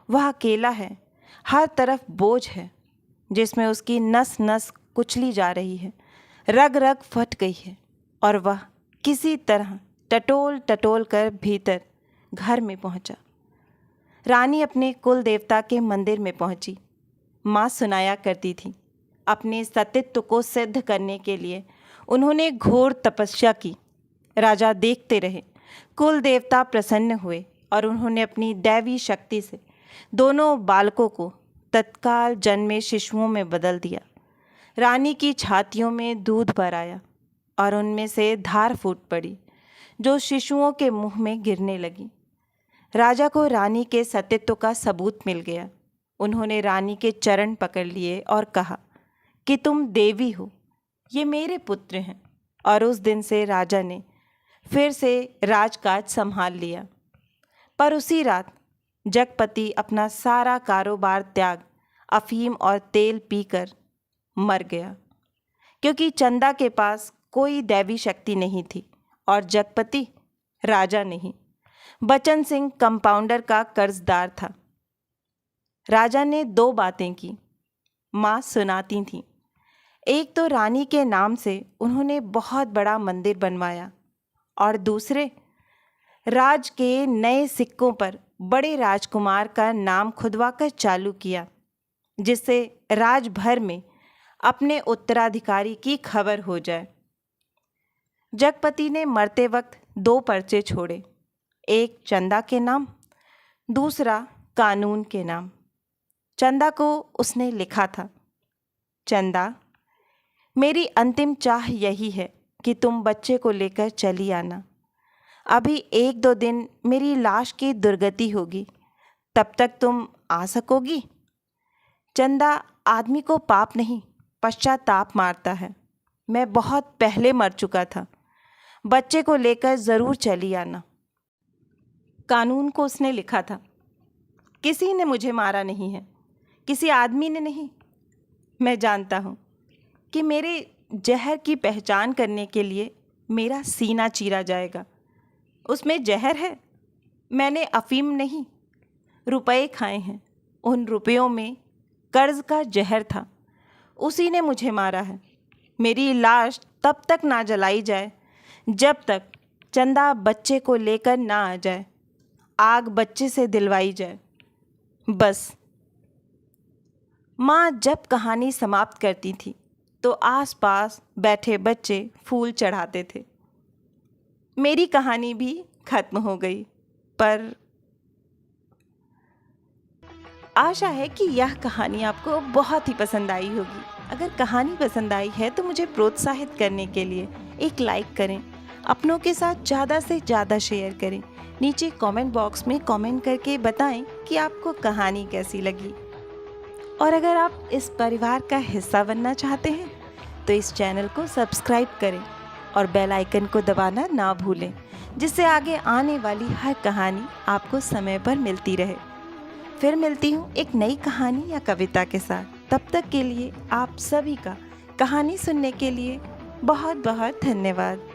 वह अकेला है। हर तरफ बोझ है जिसमें उसकी नस नस कुचली जा रही है, रग रग फट गई है। और वह किसी तरह टटोल टटोल कर भीतर घर में पहुंचा। रानी अपने कुल देवता के मंदिर में पहुंची। माँ सुनाया करती थी, अपने सतीत्व को सिद्ध करने के लिए उन्होंने घोर तपस्या की। राजा देखते रहे। कुल देवता प्रसन्न हुए और उन्होंने अपनी दैवी शक्ति से दोनों बालकों को तत्काल जन्मे शिशुओं में बदल दिया। रानी की छातियों में दूध भर आया और उनमें से धार फूट पड़ी जो शिशुओं के मुंह में गिरने लगी। राजा को रानी के सतीत्व का सबूत मिल गया। उन्होंने रानी के चरण पकड़ लिए और कहा कि तुम देवी हो, ये मेरे पुत्र हैं। और उस दिन से राजा ने फिर से राजकाज संभाल लिया। पर उसी रात जगपति अपना सारा कारोबार त्याग अफीम और तेल पीकर मर गया, क्योंकि चंदा के पास कोई दैवी शक्ति नहीं थी और जगपति राजा नहीं, बचन सिंह कंपाउंडर का कर्जदार था। राजा ने दो बातें की, माँ सुनाती थीं। एक तो रानी के नाम से उन्होंने बहुत बड़ा मंदिर बनवाया, और दूसरे राज के नए सिक्कों पर बड़े राजकुमार का नाम खुदवाकर चालू किया, जिससे राज भर में अपने उत्तराधिकारी की खबर हो जाए। जगपति ने मरते वक्त दो पर्चे छोड़े, एक चंदा के नाम, दूसरा कानून के नाम। चंदा को उसने लिखा था, चंदा, मेरी अंतिम चाह यही है कि तुम बच्चे को लेकर चली आना। अभी एक दो दिन मेरी लाश की दुर्गति होगी, तब तक तुम आ सकोगी? चंदा आदमी को पाप नहीं पश्चाताप मारता है। मैं बहुत पहले मर चुका था। बच्चे को लेकर ज़रूर चली आना। कानून को उसने लिखा था, किसी ने मुझे मारा नहीं है, किसी आदमी ने नहीं। मैं जानता हूँ कि मेरे जहर की पहचान करने के लिए मेरा सीना चीरा जाएगा। उसमें जहर है, मैंने अफीम नहीं, रुपए खाए हैं। उन रुपयों में कर्ज का जहर था, उसी ने मुझे मारा है। मेरी लाश तब तक ना जलाई जाए जब तक चंदा बच्चे को लेकर ना आ जाए, आग बच्चे से दिलवाई जाए। बस। माँ जब कहानी समाप्त करती थी तो आसपास बैठे बच्चे फूल चढ़ाते थे। मेरी कहानी भी खत्म हो गई, पर आशा है कि यह कहानी आपको बहुत ही पसंद आई होगी। अगर कहानी पसंद आई है तो मुझे प्रोत्साहित करने के लिए एक लाइक करें अपनों के साथ ज़्यादा से ज़्यादा शेयर करें। नीचे कमेंट बॉक्स में कमेंट करके बताएं कि आपको कहानी कैसी लगी। और अगर आप इस परिवार का हिस्सा बनना चाहते हैं तो इस चैनल को सब्सक्राइब करें और बेल आइकन को दबाना ना भूलें, जिससे आगे आने वाली हर कहानी आपको समय पर मिलती रहे। फिर मिलती हूँ एक नई कहानी या कविता के साथ। तब तक के लिए आप सभी का कहानी सुनने के लिए बहुत बहुत धन्यवाद।